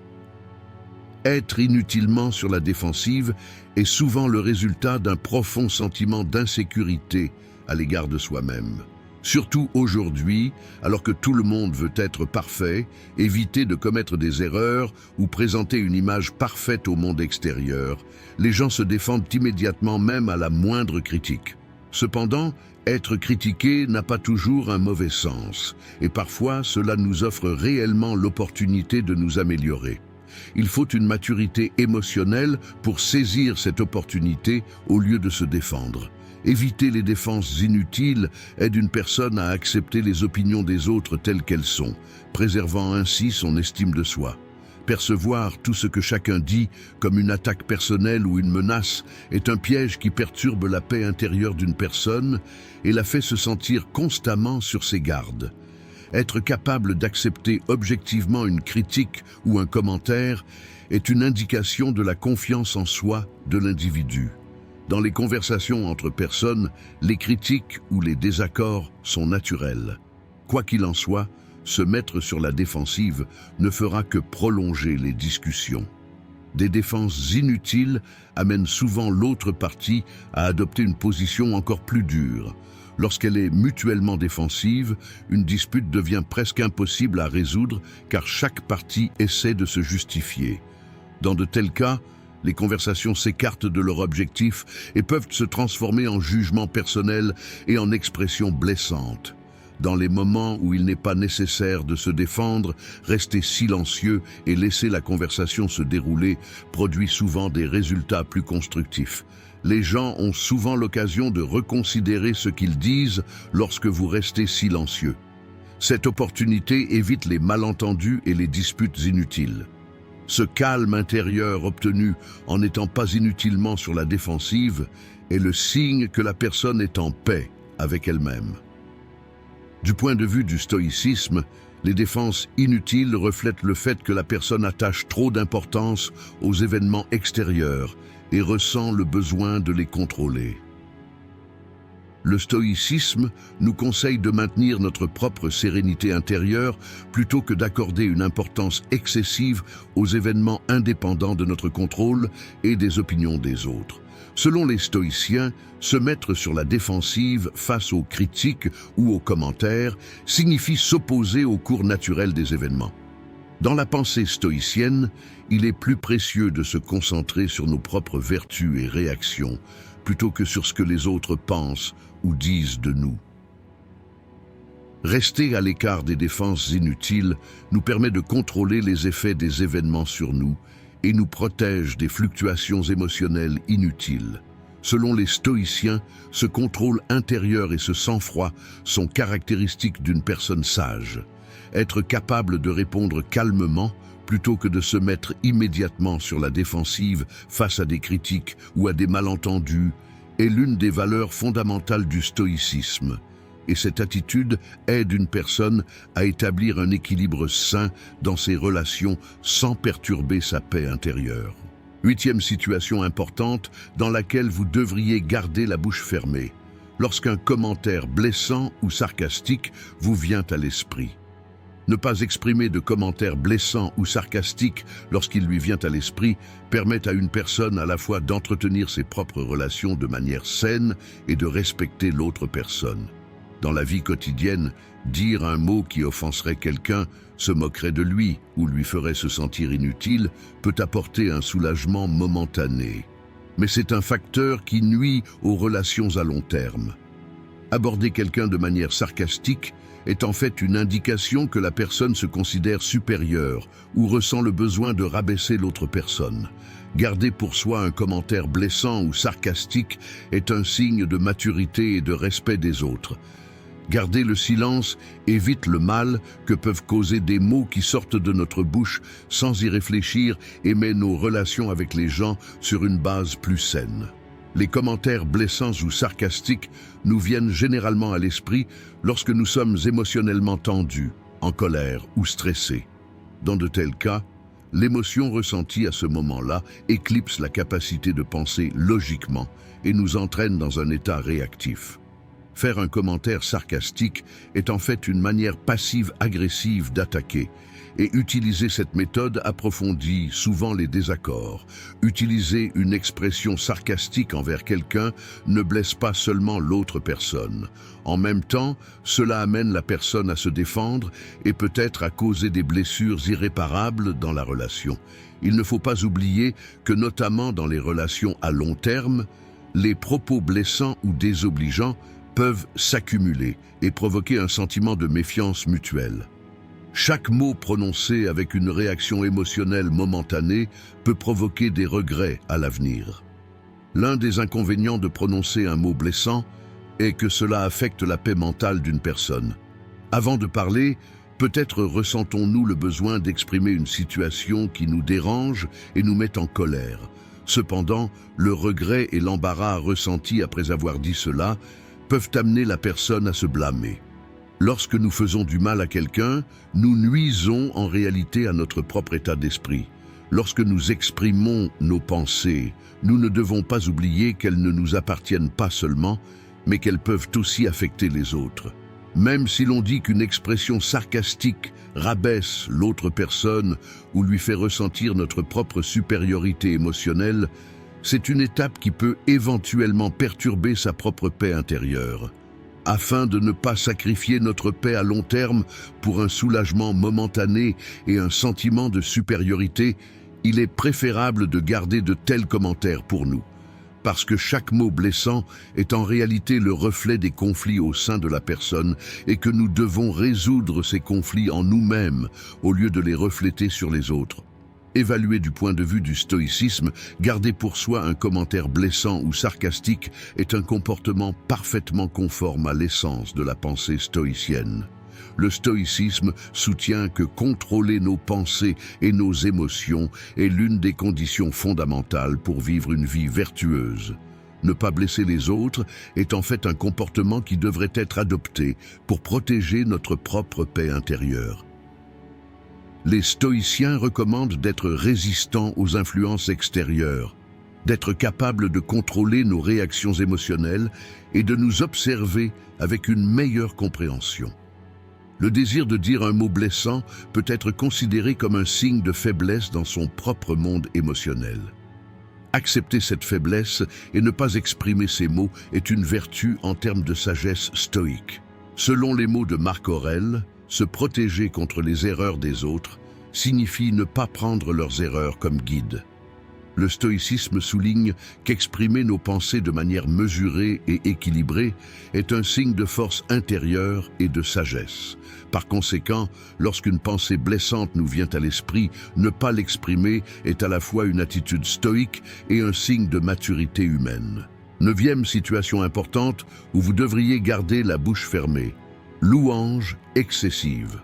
Être inutilement sur la défensive est souvent le résultat d'un profond sentiment d'insécurité à l'égard de soi-même. Surtout aujourd'hui, alors que tout le monde veut être parfait, éviter de commettre des erreurs ou présenter une image parfaite au monde extérieur, les gens se défendent immédiatement même à la moindre critique. Cependant, être critiqué n'a pas toujours un mauvais sens, et parfois cela nous offre réellement l'opportunité de nous améliorer. Il faut une maturité émotionnelle pour saisir cette opportunité au lieu de se défendre. Éviter les défenses inutiles aide une personne à accepter les opinions des autres telles qu'elles sont, préservant ainsi son estime de soi. Percevoir tout ce que chacun dit comme une attaque personnelle ou une menace est un piège qui perturbe la paix intérieure d'une personne et la fait se sentir constamment sur ses gardes. Être capable d'accepter objectivement une critique ou un commentaire est une indication de la confiance en soi de l'individu. Dans les conversations entre personnes, les critiques ou les désaccords sont naturels. Quoi qu'il en soit, se mettre sur la défensive ne fera que prolonger les discussions. Des défenses inutiles amènent souvent l'autre partie à adopter une position encore plus dure. Lorsqu'elle est mutuellement défensive, une dispute devient presque impossible à résoudre car chaque partie essaie de se justifier. Dans de tels cas, les conversations s'écartent de leur objectif et peuvent se transformer en jugement personnel et en expressions blessantes. Dans les moments où il n'est pas nécessaire de se défendre, rester silencieux et laisser la conversation se dérouler produit souvent des résultats plus constructifs. Les gens ont souvent l'occasion de reconsidérer ce qu'ils disent lorsque vous restez silencieux. Cette opportunité évite les malentendus et les disputes inutiles. Ce calme intérieur obtenu en n'étant pas inutilement sur la défensive est le signe que la personne est en paix avec elle-même. Du point de vue du stoïcisme, les défenses inutiles reflètent le fait que la personne attache trop d'importance aux événements extérieurs et ressent le besoin de les contrôler. Le stoïcisme nous conseille de maintenir notre propre sérénité intérieure plutôt que d'accorder une importance excessive aux événements indépendants de notre contrôle et des opinions des autres. Selon les stoïciens, se mettre sur la défensive face aux critiques ou aux commentaires signifie s'opposer au cours naturel des événements. Dans la pensée stoïcienne, il est plus précieux de se concentrer sur nos propres vertus et réactions plutôt que sur ce que les autres pensent ou disent de nous. Rester à l'écart des défenses inutiles nous permet de contrôler les effets des événements sur nous et nous protège des fluctuations émotionnelles inutiles. Selon les stoïciens, ce contrôle intérieur et ce sang-froid sont caractéristiques d'une personne sage. Être capable de répondre calmement plutôt que de se mettre immédiatement sur la défensive face à des critiques ou à des malentendus est l'une des valeurs fondamentales du stoïcisme. Et cette attitude aide une personne à établir un équilibre sain dans ses relations sans perturber sa paix intérieure. 8e situation importante dans laquelle vous devriez garder la bouche fermée, lorsqu'un commentaire blessant ou sarcastique vous vient à l'esprit. Ne pas exprimer de commentaires blessants ou sarcastiques lorsqu'il lui vient à l'esprit permet à une personne à la fois d'entretenir ses propres relations de manière saine et de respecter l'autre personne. Dans la vie quotidienne, dire un mot qui offenserait quelqu'un, se moquerait de lui ou lui ferait se sentir inutile peut apporter un soulagement momentané. Mais c'est un facteur qui nuit aux relations à long terme. Aborder quelqu'un de manière sarcastique est en fait une indication que la personne se considère supérieure ou ressent le besoin de rabaisser l'autre personne. Garder pour soi un commentaire blessant ou sarcastique est un signe de maturité et de respect des autres. Garder le silence évite le mal que peuvent causer des mots qui sortent de notre bouche sans y réfléchir et met nos relations avec les gens sur une base plus saine. Les commentaires blessants ou sarcastiques nous viennent généralement à l'esprit lorsque nous sommes émotionnellement tendus, en colère ou stressés. Dans de tels cas, l'émotion ressentie à ce moment-là éclipse la capacité de penser logiquement et nous entraîne dans un état réactif. Faire un commentaire sarcastique est en fait une manière passive-agressive d'attaquer, et utiliser cette méthode approfondit souvent les désaccords. Utiliser une expression sarcastique envers quelqu'un ne blesse pas seulement l'autre personne. En même temps, cela amène la personne à se défendre et peut-être à causer des blessures irréparables dans la relation. Il ne faut pas oublier que notamment dans les relations à long terme, les propos blessants ou désobligeants peuvent s'accumuler et provoquer un sentiment de méfiance mutuelle. Chaque mot prononcé avec une réaction émotionnelle momentanée peut provoquer des regrets à l'avenir. L'un des inconvénients de prononcer un mot blessant est que cela affecte la paix mentale d'une personne. Avant de parler, peut-être ressentons-nous le besoin d'exprimer une situation qui nous dérange et nous met en colère. Cependant, le regret et l'embarras ressentis après avoir dit cela peuvent amener la personne à se blâmer. Lorsque nous faisons du mal à quelqu'un, nous nuisons en réalité à notre propre état d'esprit. Lorsque nous exprimons nos pensées, nous ne devons pas oublier qu'elles ne nous appartiennent pas seulement, mais qu'elles peuvent aussi affecter les autres. Même si l'on dit qu'une expression sarcastique rabaisse l'autre personne ou lui fait ressentir notre propre supériorité émotionnelle, c'est une étape qui peut éventuellement perturber sa propre paix intérieure. Afin de ne pas sacrifier notre paix à long terme pour un soulagement momentané et un sentiment de supériorité, il est préférable de garder de tels commentaires pour nous, parce que chaque mot blessant est en réalité le reflet des conflits au sein de la personne et que nous devons résoudre ces conflits en nous-mêmes au lieu de les refléter sur les autres. Évalué du point de vue du stoïcisme, garder pour soi un commentaire blessant ou sarcastique est un comportement parfaitement conforme à l'essence de la pensée stoïcienne. Le stoïcisme soutient que contrôler nos pensées et nos émotions est l'une des conditions fondamentales pour vivre une vie vertueuse. Ne pas blesser les autres est en fait un comportement qui devrait être adopté pour protéger notre propre paix intérieure. Les stoïciens recommandent d'être résistants aux influences extérieures, d'être capables de contrôler nos réactions émotionnelles et de nous observer avec une meilleure compréhension. Le désir de dire un mot blessant peut être considéré comme un signe de faiblesse dans son propre monde émotionnel. Accepter cette faiblesse et ne pas exprimer ces mots est une vertu en termes de sagesse stoïque. Selon les mots de Marc Aurèle, se protéger contre les erreurs des autres signifie ne pas prendre leurs erreurs comme guide. Le stoïcisme souligne qu'exprimer nos pensées de manière mesurée et équilibrée est un signe de force intérieure et de sagesse. Par conséquent, lorsqu'une pensée blessante nous vient à l'esprit, ne pas l'exprimer est à la fois une attitude stoïque et un signe de maturité humaine. 9e situation importante où vous devriez garder la bouche fermée. Louange excessive.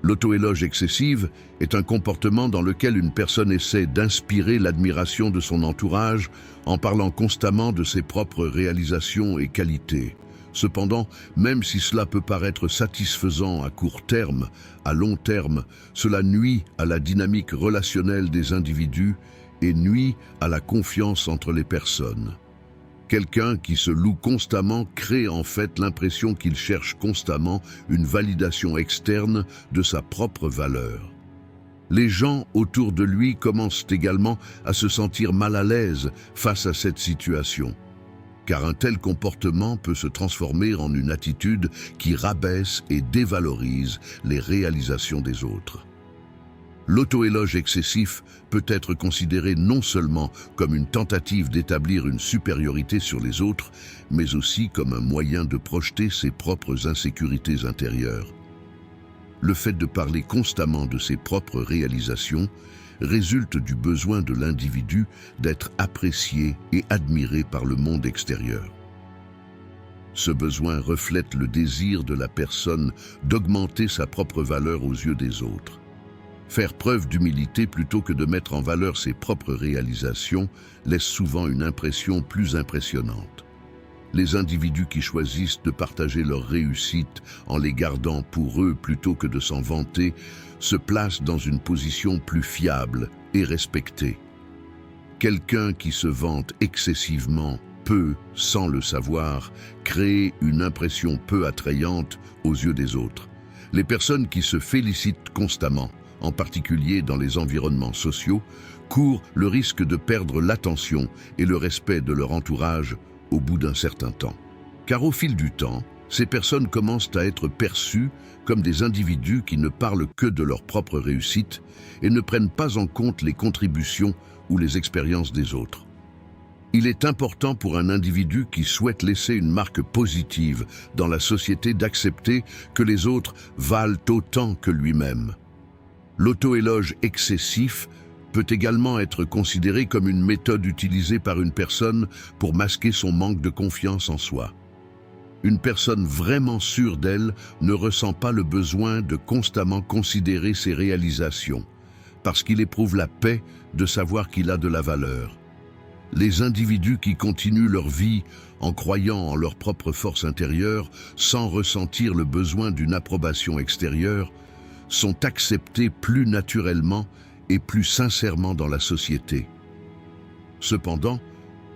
L'auto-éloge excessive est un comportement dans lequel une personne essaie d'inspirer l'admiration de son entourage en parlant constamment de ses propres réalisations et qualités. Cependant, même si cela peut paraître satisfaisant à court terme, à long terme, cela nuit à la dynamique relationnelle des individus et nuit à la confiance entre les personnes. Quelqu'un qui se loue constamment crée en fait l'impression qu'il cherche constamment une validation externe de sa propre valeur. Les gens autour de lui commencent également à se sentir mal à l'aise face à cette situation, car un tel comportement peut se transformer en une attitude qui rabaisse et dévalorise les réalisations des autres. L'auto-éloge excessif peut être considéré non seulement comme une tentative d'établir une supériorité sur les autres, mais aussi comme un moyen de projeter ses propres insécurités intérieures. Le fait de parler constamment de ses propres réalisations résulte du besoin de l'individu d'être apprécié et admiré par le monde extérieur. Ce besoin reflète le désir de la personne d'augmenter sa propre valeur aux yeux des autres. Faire preuve d'humilité plutôt que de mettre en valeur ses propres réalisations laisse souvent une impression plus impressionnante. Les individus qui choisissent de partager leurs réussites en les gardant pour eux plutôt que de s'en vanter se placent dans une position plus fiable et respectée. Quelqu'un qui se vante excessivement peut, sans le savoir, créer une impression peu attrayante aux yeux des autres. Les personnes qui se félicitent constamment, en particulier dans les environnements sociaux, courent le risque de perdre l'attention et le respect de leur entourage au bout d'un certain temps. Car au fil du temps, ces personnes commencent à être perçues comme des individus qui ne parlent que de leur propre réussite et ne prennent pas en compte les contributions ou les expériences des autres. Il est important pour un individu qui souhaite laisser une marque positive dans la société d'accepter que les autres valent autant que lui-même. L'auto-éloge excessif peut également être considéré comme une méthode utilisée par une personne pour masquer son manque de confiance en soi. Une personne vraiment sûre d'elle ne ressent pas le besoin de constamment considérer ses réalisations, parce qu'il éprouve la paix de savoir qu'il a de la valeur. Les individus qui continuent leur vie en croyant en leur propre force intérieure, sans ressentir le besoin d'une approbation extérieure, sont acceptés plus naturellement et plus sincèrement dans la société. Cependant,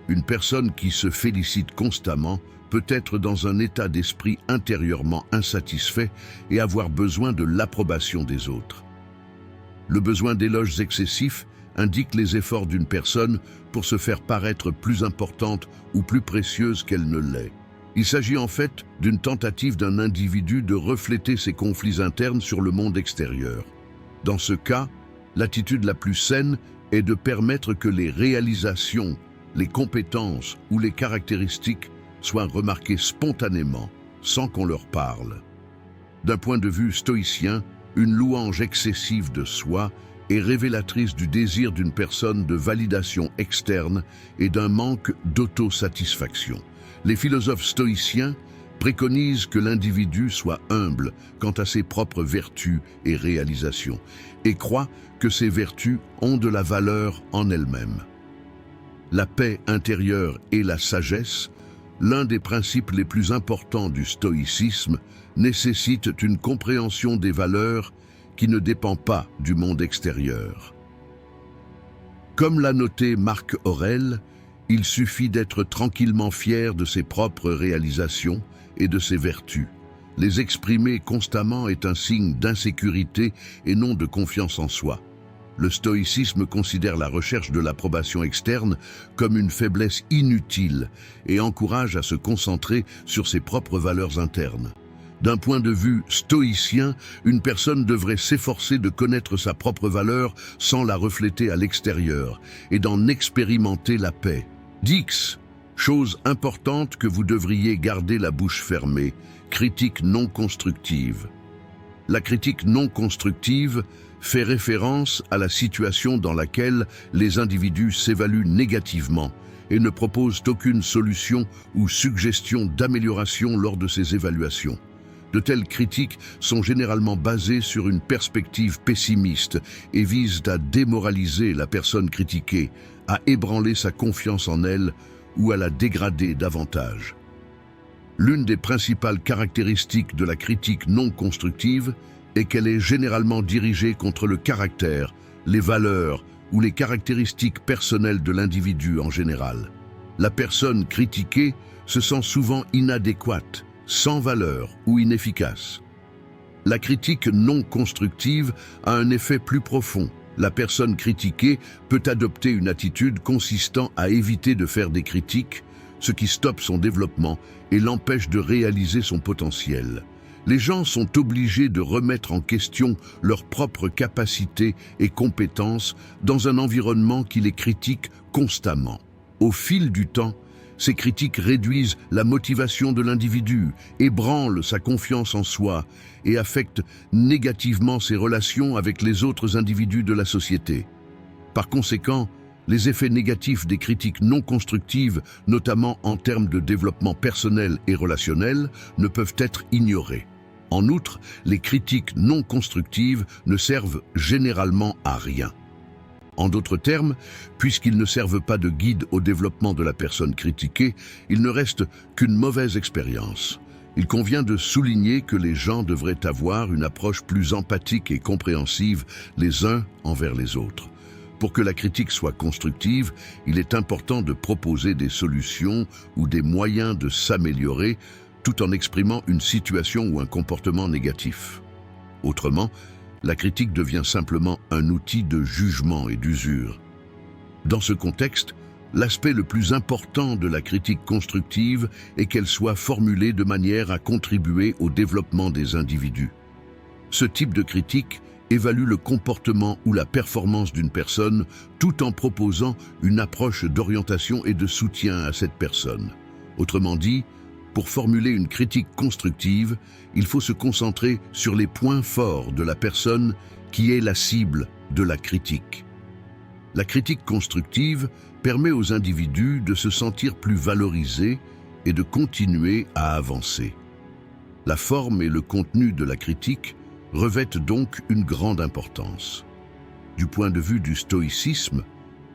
une personne qui se félicite constamment peut être dans un état d'esprit intérieurement insatisfait et avoir besoin de l'approbation des autres. Le besoin d'éloges excessifs indique les efforts d'une personne pour se faire paraître plus importante ou plus précieuse qu'elle ne l'est. Il s'agit en fait d'une tentative d'un individu de refléter ses conflits internes sur le monde extérieur. Dans ce cas, l'attitude la plus saine est de permettre que les réalisations, les compétences ou les caractéristiques soient remarquées spontanément, sans qu'on leur parle. D'un point de vue stoïcien, une louange excessive de soi est révélatrice du désir d'une personne de validation externe et d'un manque d'autosatisfaction. Les philosophes stoïciens préconisent que l'individu soit humble quant à ses propres vertus et réalisations, et croient que ces vertus ont de la valeur en elles-mêmes. La paix intérieure et la sagesse, l'un des principes les plus importants du stoïcisme, nécessitent une compréhension des valeurs qui ne dépend pas du monde extérieur. Comme l'a noté Marc Aurèle, il suffit d'être tranquillement fier de ses propres réalisations et de ses vertus. Les exprimer constamment est un signe d'insécurité et non de confiance en soi. Le stoïcisme considère la recherche de l'approbation externe comme une faiblesse inutile et encourage à se concentrer sur ses propres valeurs internes. D'un point de vue stoïcien, une personne devrait s'efforcer de connaître sa propre valeur sans la refléter à l'extérieur et d'en expérimenter la paix. Dix, chose importante que vous devriez garder la bouche fermée, critique non constructive. La critique non constructive fait référence à la situation dans laquelle les individus s'évaluent négativement et ne proposent aucune solution ou suggestion d'amélioration lors de ces évaluations. De telles critiques sont généralement basées sur une perspective pessimiste et visent à démoraliser la personne critiquée, à ébranler sa confiance en elle ou à la dégrader davantage. L'une des principales caractéristiques de la critique non constructive est qu'elle est généralement dirigée contre le caractère, les valeurs ou les caractéristiques personnelles de l'individu en général. La personne critiquée se sent souvent inadéquate, sans valeur ou inefficace. La critique non constructive a un effet plus profond. La personne critiquée peut adopter une attitude consistant à éviter de faire des critiques, ce qui stoppe son développement et l'empêche de réaliser son potentiel. Les gens sont obligés de remettre en question leurs propres capacités et compétences dans un environnement qui les critique constamment. Au fil du temps, ces critiques réduisent la motivation de l'individu, ébranlent sa confiance en soi et affectent négativement ses relations avec les autres individus de la société. Par conséquent, les effets négatifs des critiques non constructives, notamment en termes de développement personnel et relationnel, ne peuvent être ignorés. En outre, les critiques non constructives ne servent généralement à rien. En d'autres termes, puisqu'ils ne servent pas de guide au développement de la personne critiquée, ils ne restent qu'une mauvaise expérience. Il convient de souligner que les gens devraient avoir une approche plus empathique et compréhensive les uns envers les autres. Pour que la critique soit constructive, il est important de proposer des solutions ou des moyens de s'améliorer tout en exprimant une situation ou un comportement négatif. Autrement, la critique devient simplement un outil de jugement et d'usure. Dans ce contexte, l'aspect le plus important de la critique constructive est qu'elle soit formulée de manière à contribuer au développement des individus. Ce type de critique évalue le comportement ou la performance d'une personne tout en proposant une approche d'orientation et de soutien à cette personne. Autrement dit, pour formuler une critique constructive, il faut se concentrer sur les points forts de la personne qui est la cible de la critique. La critique constructive permet aux individus de se sentir plus valorisés et de continuer à avancer. La forme et le contenu de la critique revêtent donc une grande importance. Du point de vue du stoïcisme,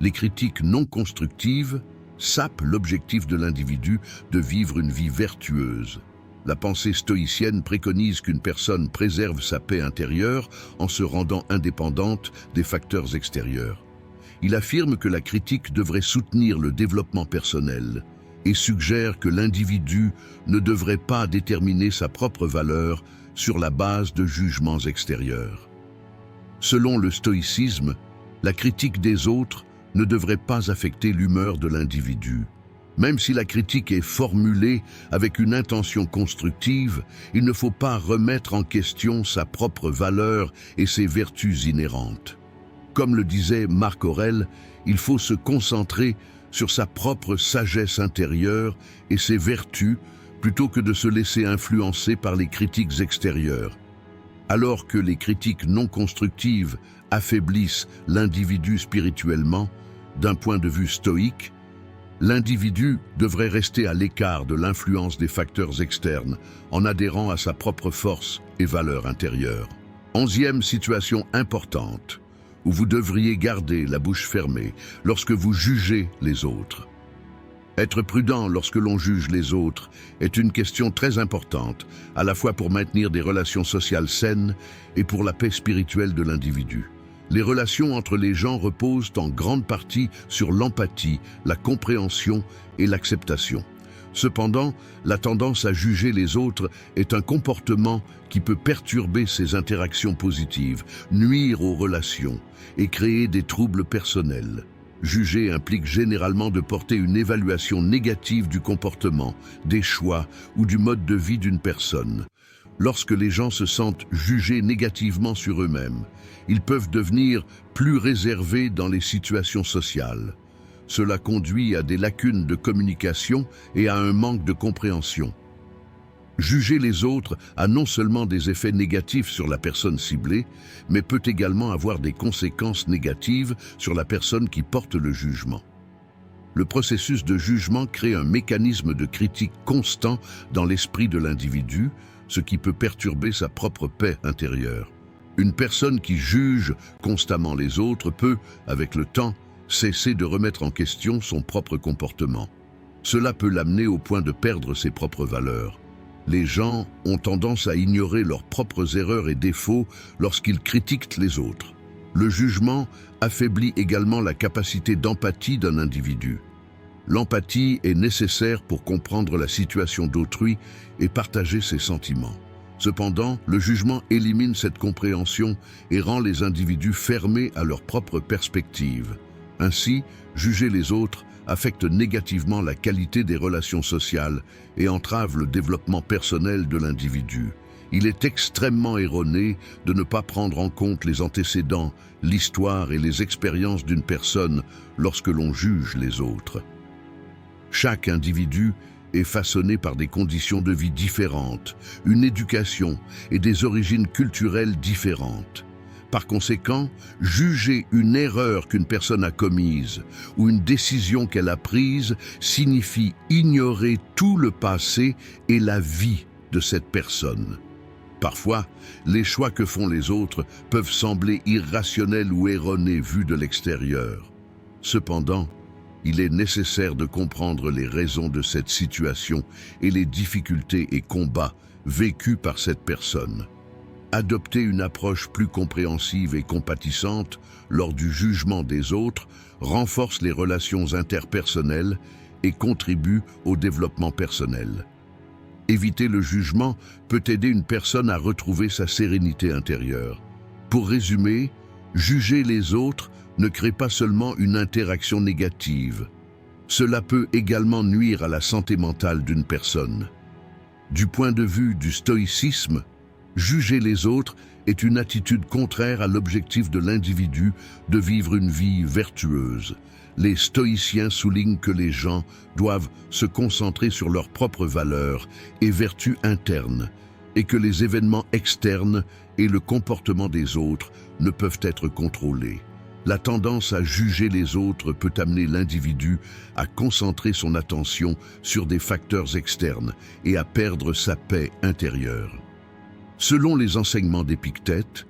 les critiques non constructives sapent l'objectif de l'individu de vivre une vie vertueuse. La pensée stoïcienne préconise qu'une personne préserve sa paix intérieure en se rendant indépendante des facteurs extérieurs. Il affirme que la critique devrait soutenir le développement personnel et suggère que l'individu ne devrait pas déterminer sa propre valeur sur la base de jugements extérieurs. Selon le stoïcisme, la critique des autres ne devrait pas affecter l'humeur de l'individu. Même si la critique est formulée avec une intention constructive, il ne faut pas remettre en question sa propre valeur et ses vertus inhérentes. Comme le disait Marc Aurèle, il faut se concentrer sur sa propre sagesse intérieure et ses vertus plutôt que de se laisser influencer par les critiques extérieures. Alors que les critiques non constructives affaiblissent l'individu spirituellement, d'un point de vue stoïque, l'individu devrait rester à l'écart de l'influence des facteurs externes en adhérant à sa propre force et valeur intérieure. 11e situation importante, où vous devriez garder la bouche fermée lorsque vous jugez les autres. Être prudent lorsque l'on juge les autres est une question très importante, à la fois pour maintenir des relations sociales saines et pour la paix spirituelle de l'individu. Les relations entre les gens reposent en grande partie sur l'empathie, la compréhension et l'acceptation. Cependant, la tendance à juger les autres est un comportement qui peut perturber ces interactions positives, nuire aux relations et créer des troubles personnels. Juger implique généralement de porter une évaluation négative du comportement, des choix ou du mode de vie d'une personne. Lorsque les gens se sentent jugés négativement sur eux-mêmes, ils peuvent devenir plus réservés dans les situations sociales. Cela conduit à des lacunes de communication et à un manque de compréhension. Juger les autres a non seulement des effets négatifs sur la personne ciblée, mais peut également avoir des conséquences négatives sur la personne qui porte le jugement. Le processus de jugement crée un mécanisme de critique constant dans l'esprit de l'individu, ce qui peut perturber sa propre paix intérieure. Une personne qui juge constamment les autres peut, avec le temps, cesser de remettre en question son propre comportement. Cela peut l'amener au point de perdre ses propres valeurs. Les gens ont tendance à ignorer leurs propres erreurs et défauts lorsqu'ils critiquent les autres. Le jugement affaiblit également la capacité d'empathie d'un individu. L'empathie est nécessaire pour comprendre la situation d'autrui et partager ses sentiments. Cependant, le jugement élimine cette compréhension et rend les individus fermés à leur propre perspective. Ainsi, juger les autres affecte négativement la qualité des relations sociales et entrave le développement personnel de l'individu. Il est extrêmement erroné de ne pas prendre en compte les antécédents, l'histoire et les expériences d'une personne lorsque l'on juge les autres. Chaque individu est façonné par des conditions de vie différentes, une éducation et des origines culturelles différentes. Par conséquent, juger une erreur qu'une personne a commise ou une décision qu'elle a prise signifie ignorer tout le passé et la vie de cette personne. Parfois, les choix que font les autres peuvent sembler irrationnels ou erronés vus de l'extérieur. Cependant, il est nécessaire de comprendre les raisons de cette situation et les difficultés et combats vécus par cette personne. Adopter une approche plus compréhensive et compatissante lors du jugement des autres renforce les relations interpersonnelles et contribue au développement personnel. Éviter le jugement peut aider une personne à retrouver sa sérénité intérieure. Pour résumer, juger les autres ne crée pas seulement une interaction négative. Cela peut également nuire à la santé mentale d'une personne. Du point de vue du stoïcisme, juger les autres est une attitude contraire à l'objectif de l'individu de vivre une vie vertueuse. Les stoïciens soulignent que les gens doivent se concentrer sur leurs propres valeurs et vertus internes, et que les événements externes et le comportement des autres ne peuvent être contrôlés. La tendance à juger les autres peut amener l'individu à concentrer son attention sur des facteurs externes et à perdre sa paix intérieure. Selon les enseignements d'Épictète,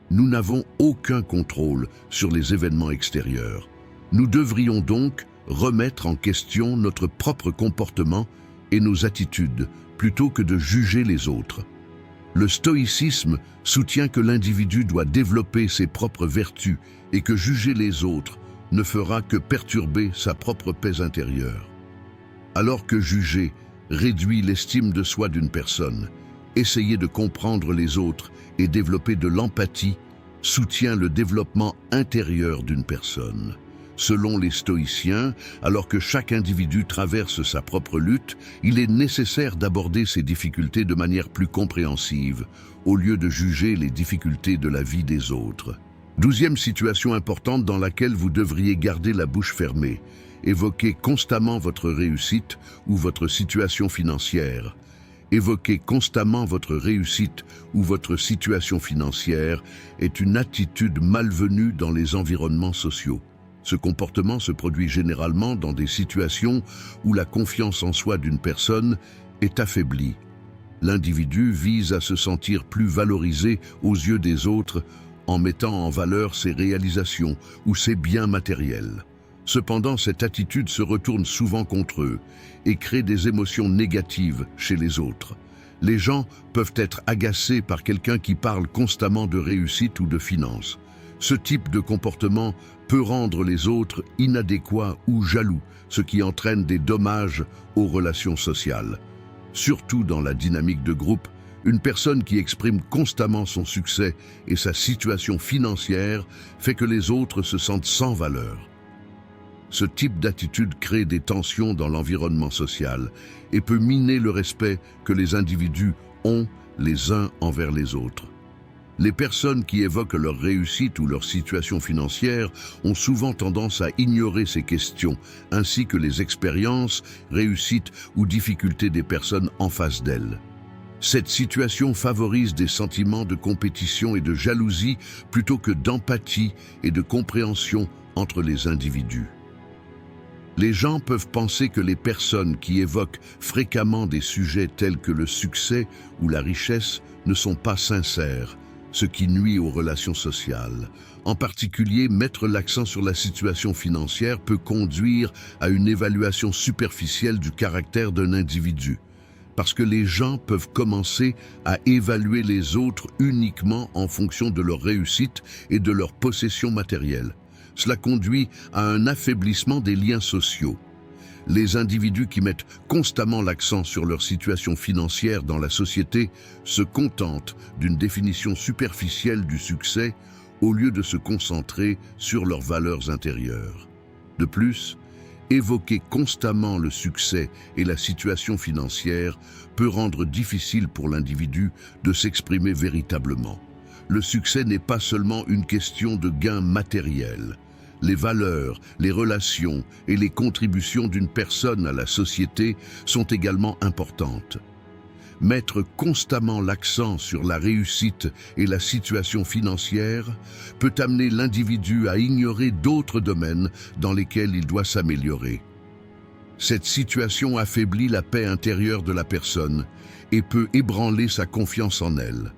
nous n'avons aucun contrôle sur les événements extérieurs. Nous devrions donc remettre en question notre propre comportement et nos attitudes plutôt que de juger les autres. Le stoïcisme soutient que l'individu doit développer ses propres vertus et que juger les autres ne fera que perturber sa propre paix intérieure. Alors que juger réduit l'estime de soi d'une personne, essayer de comprendre les autres et développer de l'empathie soutient le développement intérieur d'une personne. Selon les stoïciens, alors que chaque individu traverse sa propre lutte, il est nécessaire d'aborder ces difficultés de manière plus compréhensive, au lieu de juger les difficultés de la vie des autres. 12e situation importante dans laquelle vous devriez garder la bouche fermée. Évoquez constamment votre réussite ou votre situation financière. Évoquer constamment votre réussite ou votre situation financière est une attitude malvenue dans les environnements sociaux. Ce comportement se produit généralement dans des situations où la confiance en soi d'une personne est affaiblie. L'individu vise à se sentir plus valorisé aux yeux des autres en mettant en valeur ses réalisations ou ses biens matériels. Cependant, cette attitude se retourne souvent contre eux et crée des émotions négatives chez les autres. Les gens peuvent être agacés par quelqu'un qui parle constamment de réussite ou de finances. Ce type de comportement peut rendre les autres inadéquats ou jaloux, ce qui entraîne des dommages aux relations sociales. Surtout dans la dynamique de groupe, une personne qui exprime constamment son succès et sa situation financière fait que les autres se sentent sans valeur. Ce type d'attitude crée des tensions dans l'environnement social et peut miner le respect que les individus ont les uns envers les autres. Les personnes qui évoquent leur réussite ou leur situation financière ont souvent tendance à ignorer ces questions, ainsi que les expériences, réussites ou difficultés des personnes en face d'elles. Cette situation favorise des sentiments de compétition et de jalousie plutôt que d'empathie et de compréhension entre les individus. Les gens peuvent penser que les personnes qui évoquent fréquemment des sujets tels que le succès ou la richesse ne sont pas sincères, ce qui nuit aux relations sociales. En particulier, mettre l'accent sur la situation financière peut conduire à une évaluation superficielle du caractère d'un individu, parce que les gens peuvent commencer à évaluer les autres uniquement en fonction de leur réussite et de leur possession matérielle. Cela conduit à un affaiblissement des liens sociaux. Les individus qui mettent constamment l'accent sur leur situation financière dans la société se contentent d'une définition superficielle du succès au lieu de se concentrer sur leurs valeurs intérieures. De plus, évoquer constamment le succès et la situation financière peut rendre difficile pour l'individu de s'exprimer véritablement. Le succès n'est pas seulement une question de gain matériel. Les valeurs, les relations et les contributions d'une personne à la société sont également importantes. Mettre constamment l'accent sur la réussite et la situation financière peut amener l'individu à ignorer d'autres domaines dans lesquels il doit s'améliorer. Cette situation affaiblit la paix intérieure de la personne et peut ébranler sa confiance en elle.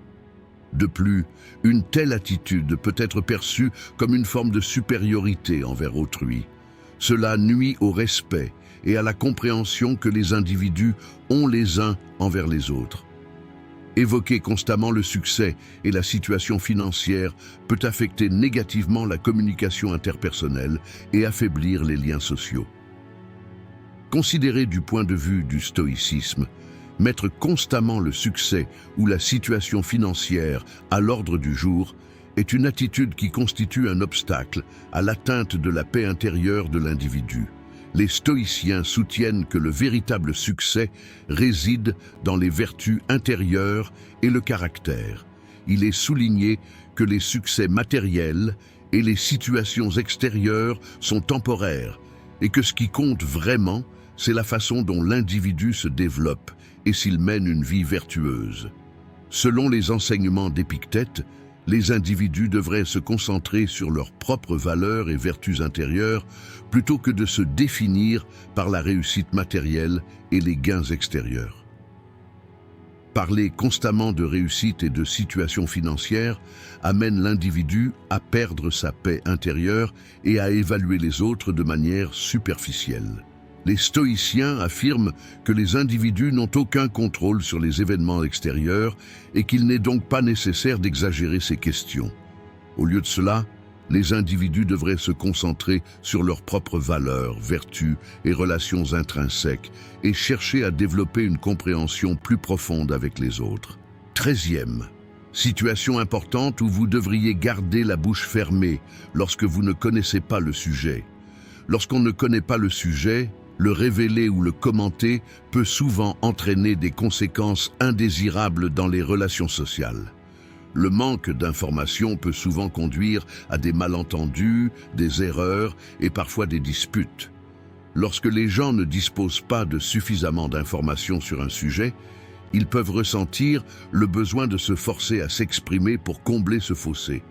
De plus, une telle attitude peut être perçue comme une forme de supériorité envers autrui. Cela nuit au respect et à la compréhension que les individus ont les uns envers les autres. Évoquer constamment le succès et la situation financière peut affecter négativement la communication interpersonnelle et affaiblir les liens sociaux. Considéré du point de vue du stoïcisme, mettre constamment le succès ou la situation financière à l'ordre du jour est une attitude qui constitue un obstacle à l'atteinte de la paix intérieure de l'individu. Les stoïciens soutiennent que le véritable succès réside dans les vertus intérieures et le caractère. Il est souligné que les succès matériels et les situations extérieures sont temporaires et que ce qui compte vraiment, c'est la façon dont l'individu se développe et s'il mène une vie vertueuse. Selon les enseignements d'Épictète, les individus devraient se concentrer sur leurs propres valeurs et vertus intérieures plutôt que de se définir par la réussite matérielle et les gains extérieurs. Parler constamment de réussite et de situation financière amène l'individu à perdre sa paix intérieure et à évaluer les autres de manière superficielle. Les stoïciens affirment que les individus n'ont aucun contrôle sur les événements extérieurs et qu'il n'est donc pas nécessaire d'exagérer ces questions. Au lieu de cela, les individus devraient se concentrer sur leurs propres valeurs, vertus et relations intrinsèques et chercher à développer une compréhension plus profonde avec les autres. 13e. Situation importante où vous devriez garder la bouche fermée lorsque vous ne connaissez pas le sujet. Lorsqu'on ne connaît pas le sujet, le révéler ou le commenter peut souvent entraîner des conséquences indésirables dans les relations sociales. Le manque d'informations peut souvent conduire à des malentendus, des erreurs et parfois des disputes. Lorsque les gens ne disposent pas de suffisamment d'informations sur un sujet, ils peuvent ressentir le besoin de se forcer à s'exprimer pour combler ce fossé.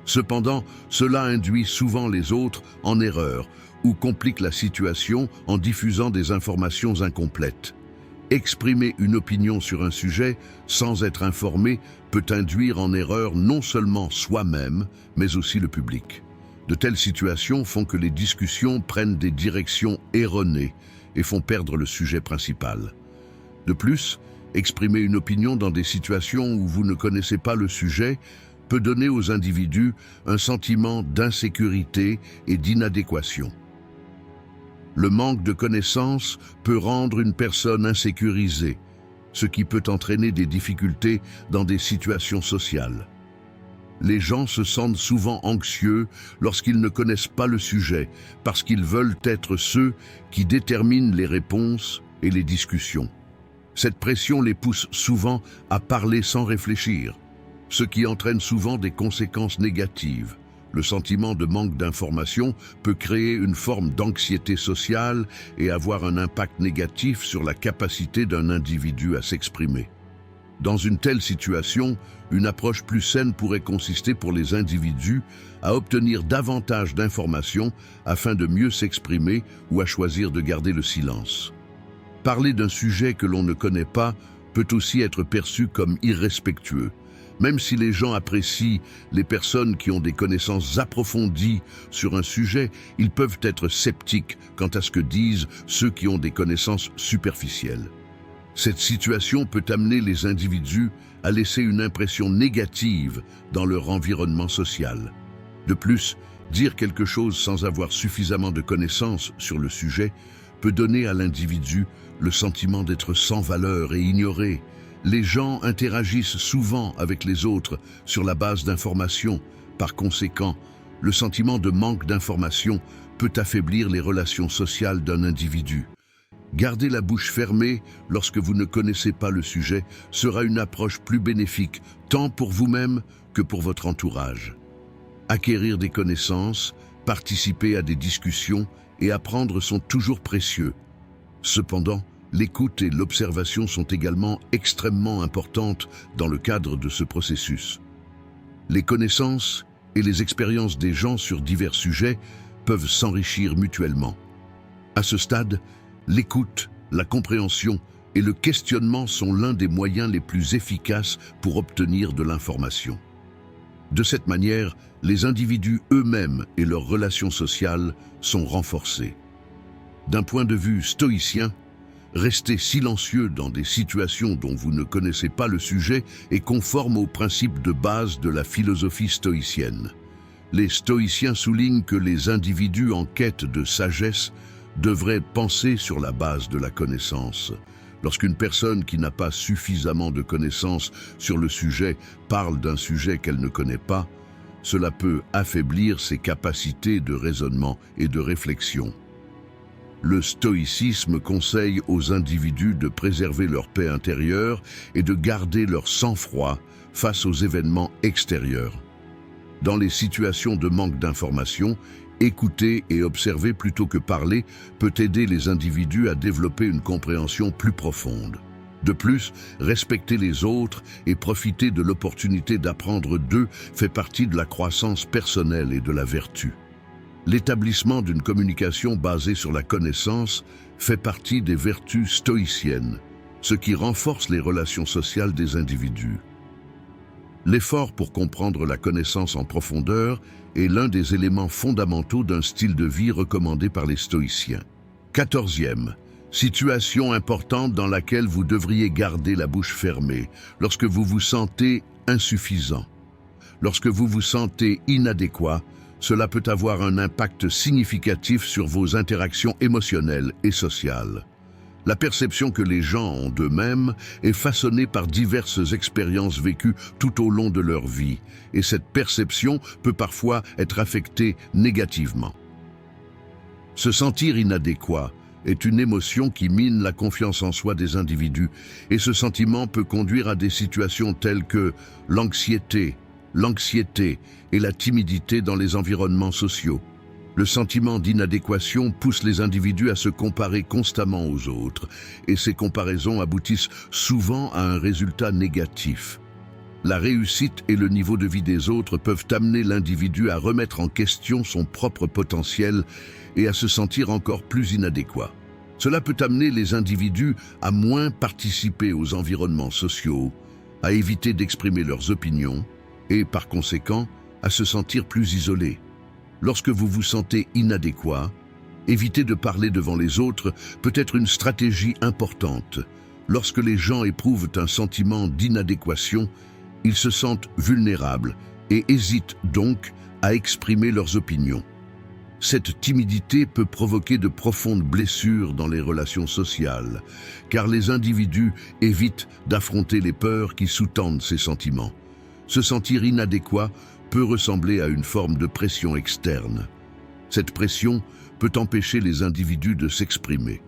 Cependant, cela induit souvent les autres en erreur ou complique la situation en diffusant des informations incomplètes. Exprimer une opinion sur un sujet sans être informé peut induire en erreur non seulement soi-même, mais aussi le public. De telles situations font que les discussions prennent des directions erronées et font perdre le sujet principal. De plus, exprimer une opinion dans des situations où vous ne connaissez pas le sujet peut donner aux individus un sentiment d'insécurité et d'inadéquation. Le manque de connaissances peut rendre une personne insécurisée, ce qui peut entraîner des difficultés dans des situations sociales. Les gens se sentent souvent anxieux lorsqu'ils ne connaissent pas le sujet, parce qu'ils veulent être ceux qui déterminent les réponses et les discussions. Cette pression les pousse souvent à parler sans réfléchir, ce qui entraîne souvent des conséquences négatives. Le sentiment de manque d'information peut créer une forme d'anxiété sociale et avoir un impact négatif sur la capacité d'un individu à s'exprimer. Dans une telle situation, une approche plus saine pourrait consister pour les individus à obtenir davantage d'informations afin de mieux s'exprimer ou à choisir de garder le silence. Parler d'un sujet que l'on ne connaît pas peut aussi être perçu comme irrespectueux. Même si les gens apprécient les personnes qui ont des connaissances approfondies sur un sujet, ils peuvent être sceptiques quant à ce que disent ceux qui ont des connaissances superficielles. Cette situation peut amener les individus à laisser une impression négative dans leur environnement social. De plus, dire quelque chose sans avoir suffisamment de connaissances sur le sujet peut donner à l'individu le sentiment d'être sans valeur et ignoré. Les gens interagissent souvent avec les autres sur la base d'informations. Par conséquent, le sentiment de manque d'informations peut affaiblir les relations sociales d'un individu. Garder la bouche fermée lorsque vous ne connaissez pas le sujet sera une approche plus bénéfique, tant pour vous-même que pour votre entourage. Acquérir des connaissances, participer à des discussions et apprendre sont toujours précieux. Cependant, l'écoute et l'observation sont également extrêmement importantes dans le cadre de ce processus. Les connaissances et les expériences des gens sur divers sujets peuvent s'enrichir mutuellement. À ce stade, l'écoute, la compréhension et le questionnement sont l'un des moyens les plus efficaces pour obtenir de l'information. De cette manière, les individus eux-mêmes et leurs relations sociales sont renforcés. D'un point de vue stoïcien, rester silencieux dans des situations dont vous ne connaissez pas le sujet est conforme aux principes de base de la philosophie stoïcienne. Les stoïciens soulignent que les individus en quête de sagesse devraient penser sur la base de la connaissance. Lorsqu'une personne qui n'a pas suffisamment de connaissances sur le sujet parle d'un sujet qu'elle ne connaît pas, cela peut affaiblir ses capacités de raisonnement et de réflexion. Le stoïcisme conseille aux individus de préserver leur paix intérieure et de garder leur sang-froid face aux événements extérieurs. Dans les situations de manque d'information, écouter et observer plutôt que parler peut aider les individus à développer une compréhension plus profonde. De plus, respecter les autres et profiter de l'opportunité d'apprendre d'eux fait partie de la croissance personnelle et de la vertu. L'établissement d'une communication basée sur la connaissance fait partie des vertus stoïciennes, ce qui renforce les relations sociales des individus. L'effort pour comprendre la connaissance en profondeur est l'un des éléments fondamentaux d'un style de vie recommandé par les stoïciens. 14e, situation importante dans laquelle vous devriez garder la bouche fermée lorsque vous vous sentez insuffisant. Lorsque vous vous sentez inadéquat, cela peut avoir un impact significatif sur vos interactions émotionnelles et sociales. La perception que les gens ont d'eux-mêmes est façonnée par diverses expériences vécues tout au long de leur vie, et cette perception peut parfois être affectée négativement. Se sentir inadéquat est une émotion qui mine la confiance en soi des individus, et ce sentiment peut conduire à des situations telles que l'anxiété et la timidité dans les environnements sociaux. Le sentiment d'inadéquation pousse les individus à se comparer constamment aux autres, et ces comparaisons aboutissent souvent à un résultat négatif. La réussite et le niveau de vie des autres peuvent amener l'individu à remettre en question son propre potentiel et à se sentir encore plus inadéquat. Cela peut amener les individus à moins participer aux environnements sociaux, à éviter d'exprimer leurs opinions et, par conséquent, à se sentir plus isolés. Lorsque vous vous sentez inadéquat, éviter de parler devant les autres peut être une stratégie importante. Lorsque les gens éprouvent un sentiment d'inadéquation, ils se sentent vulnérables et hésitent donc à exprimer leurs opinions. Cette timidité peut provoquer de profondes blessures dans les relations sociales, car les individus évitent d'affronter les peurs qui sous-tendent ces sentiments. Se sentir inadéquat peut ressembler à une forme de pression externe. Cette pression peut empêcher les individus de s'exprimer.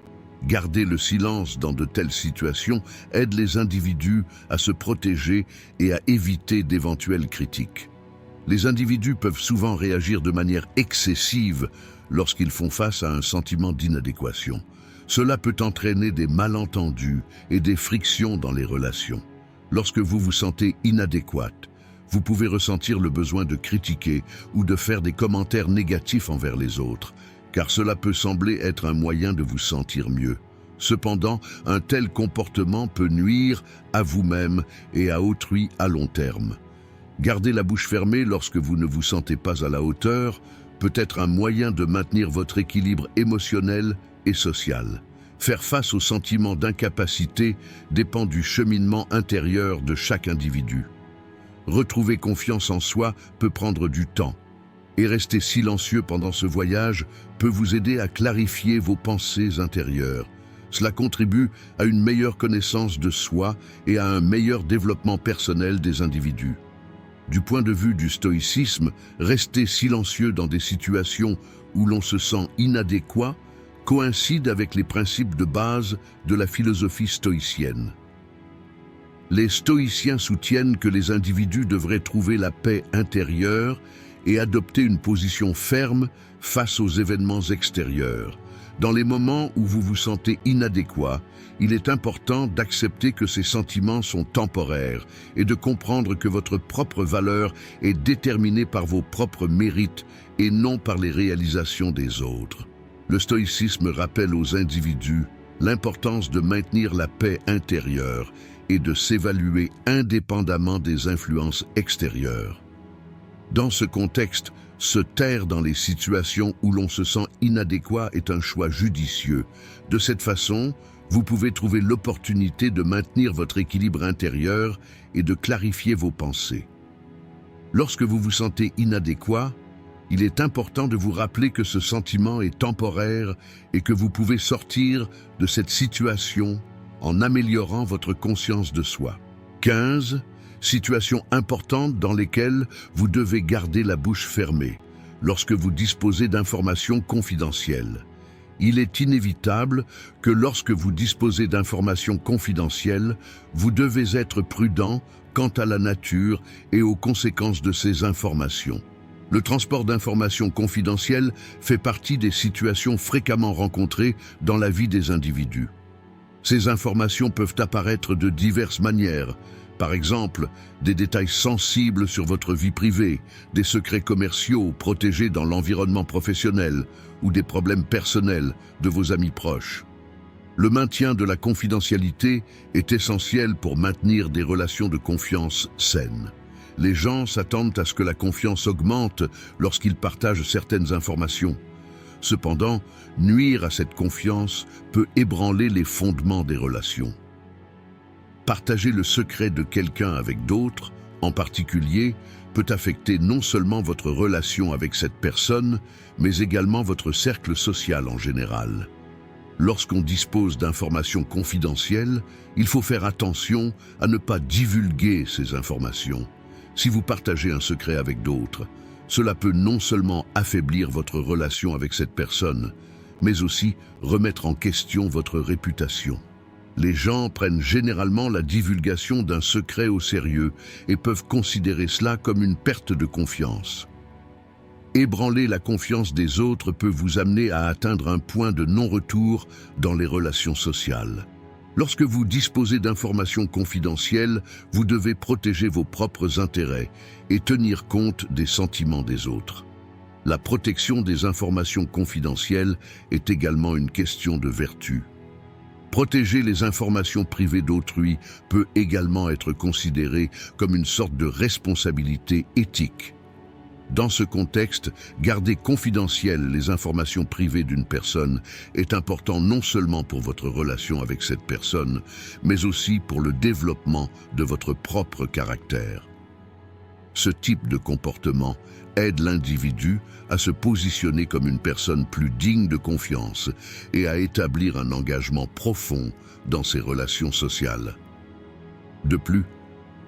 Garder le silence dans de telles situations aide les individus à se protéger et à éviter d'éventuelles critiques. Les individus peuvent souvent réagir de manière excessive lorsqu'ils font face à un sentiment d'inadéquation. Cela peut entraîner des malentendus et des frictions dans les relations. Lorsque vous vous sentez inadéquate, vous pouvez ressentir le besoin de critiquer ou de faire des commentaires négatifs envers les autres, car cela peut sembler être un moyen de vous sentir mieux. Cependant, un tel comportement peut nuire à vous-même et à autrui à long terme. Garder la bouche fermée lorsque vous ne vous sentez pas à la hauteur peut être un moyen de maintenir votre équilibre émotionnel et social. Faire face au sentiment d'incapacité dépend du cheminement intérieur de chaque individu. Retrouver confiance en soi peut prendre du temps, et rester silencieux pendant ce voyage peut vous aider à clarifier vos pensées intérieures. Cela contribue à une meilleure connaissance de soi et à un meilleur développement personnel des individus. Du point de vue du stoïcisme, rester silencieux dans des situations où l'on se sent inadéquat coïncide avec les principes de base de la philosophie stoïcienne. Les stoïciens soutiennent que les individus devraient trouver la paix intérieure et adopter une position ferme face aux événements extérieurs. Dans les moments où vous vous sentez inadéquat, il est important d'accepter que ces sentiments sont temporaires et de comprendre que votre propre valeur est déterminée par vos propres mérites et non par les réalisations des autres. Le stoïcisme rappelle aux individus l'importance de maintenir la paix intérieure et de s'évaluer indépendamment des influences extérieures. Dans ce contexte, se taire dans les situations où l'on se sent inadéquat est un choix judicieux. De cette façon, vous pouvez trouver l'opportunité de maintenir votre équilibre intérieur et de clarifier vos pensées. Lorsque vous vous sentez inadéquat, il est important de vous rappeler que ce sentiment est temporaire et que vous pouvez sortir de cette situation en améliorant votre conscience de soi. 15. Situations importantes dans lesquelles vous devez garder la bouche fermée lorsque vous disposez d'informations confidentielles. Il est inévitable que lorsque vous disposez d'informations confidentielles, vous devez être prudent quant à la nature et aux conséquences de ces informations. Le transport d'informations confidentielles fait partie des situations fréquemment rencontrées dans la vie des individus. Ces informations peuvent apparaître de diverses manières. Par exemple, des détails sensibles sur votre vie privée, des secrets commerciaux protégés dans l'environnement professionnel ou des problèmes personnels de vos amis proches. Le maintien de la confidentialité est essentiel pour maintenir des relations de confiance saines. Les gens s'attendent à ce que la confiance augmente lorsqu'ils partagent certaines informations. Cependant, nuire à cette confiance peut ébranler les fondements des relations. Partager le secret de quelqu'un avec d'autres, en particulier, peut affecter non seulement votre relation avec cette personne, mais également votre cercle social en général. Lorsqu'on dispose d'informations confidentielles, il faut faire attention à ne pas divulguer ces informations. Si vous partagez un secret avec d'autres, cela peut non seulement affaiblir votre relation avec cette personne, mais aussi remettre en question votre réputation. Les gens prennent généralement la divulgation d'un secret au sérieux et peuvent considérer cela comme une perte de confiance. Ébranler la confiance des autres peut vous amener à atteindre un point de non-retour dans les relations sociales. Lorsque vous disposez d'informations confidentielles, vous devez protéger vos propres intérêts et tenir compte des sentiments des autres. La protection des informations confidentielles est également une question de vertu. Protéger les informations privées d'autrui peut également être considéré comme une sorte de responsabilité éthique. Dans ce contexte, garder confidentielles les informations privées d'une personne est important non seulement pour votre relation avec cette personne, mais aussi pour le développement de votre propre caractère. Ce type de comportement aide l'individu à se positionner comme une personne plus digne de confiance et à établir un engagement profond dans ses relations sociales. De plus,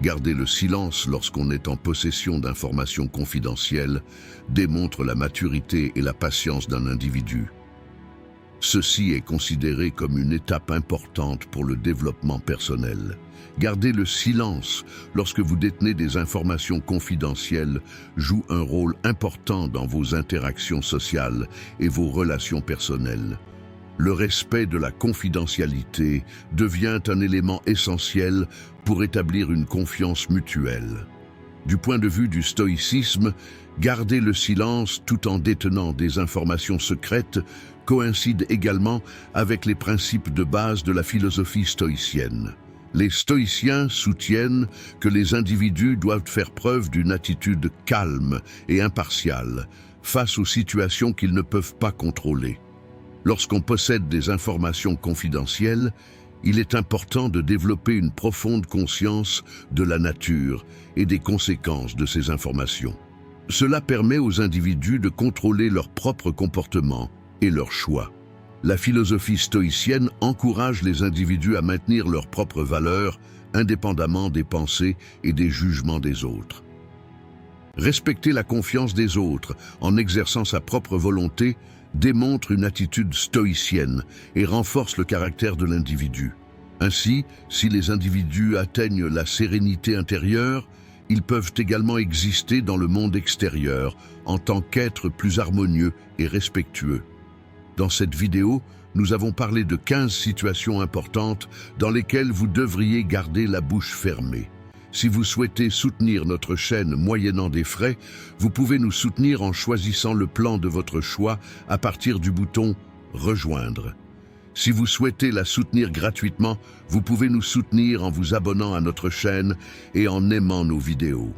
garder le silence lorsqu'on est en possession d'informations confidentielles démontre la maturité et la patience d'un individu. Ceci est considéré comme une étape importante pour le développement personnel. Garder le silence lorsque vous détenez des informations confidentielles joue un rôle important dans vos interactions sociales et vos relations personnelles. Le respect de la confidentialité devient un élément essentiel pour établir une confiance mutuelle. Du point de vue du stoïcisme, garder le silence tout en détenant des informations secrètes coïncide également avec les principes de base de la philosophie stoïcienne. Les stoïciens soutiennent que les individus doivent faire preuve d'une attitude calme et impartiale face aux situations qu'ils ne peuvent pas contrôler. Lorsqu'on possède des informations confidentielles, il est important de développer une profonde conscience de la nature et des conséquences de ces informations. Cela permet aux individus de contrôler leur propre comportement et leurs choix. La philosophie stoïcienne encourage les individus à maintenir leurs propres valeurs, indépendamment des pensées et des jugements des autres. Respecter la confiance des autres en exerçant sa propre volonté démontre une attitude stoïcienne et renforce le caractère de l'individu. Ainsi, si les individus atteignent la sérénité intérieure, ils peuvent également exister dans le monde extérieur en tant qu'êtres plus harmonieux et respectueux. Dans cette vidéo, nous avons parlé de 15 situations importantes dans lesquelles vous devriez garder la bouche fermée. Si vous souhaitez soutenir notre chaîne moyennant des frais, vous pouvez nous soutenir en choisissant le plan de votre choix à partir du bouton « Rejoindre ». Si vous souhaitez la soutenir gratuitement, vous pouvez nous soutenir en vous abonnant à notre chaîne et en aimant nos vidéos.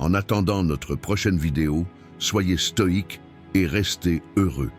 En attendant notre prochaine vidéo, soyez stoïques et restez heureux.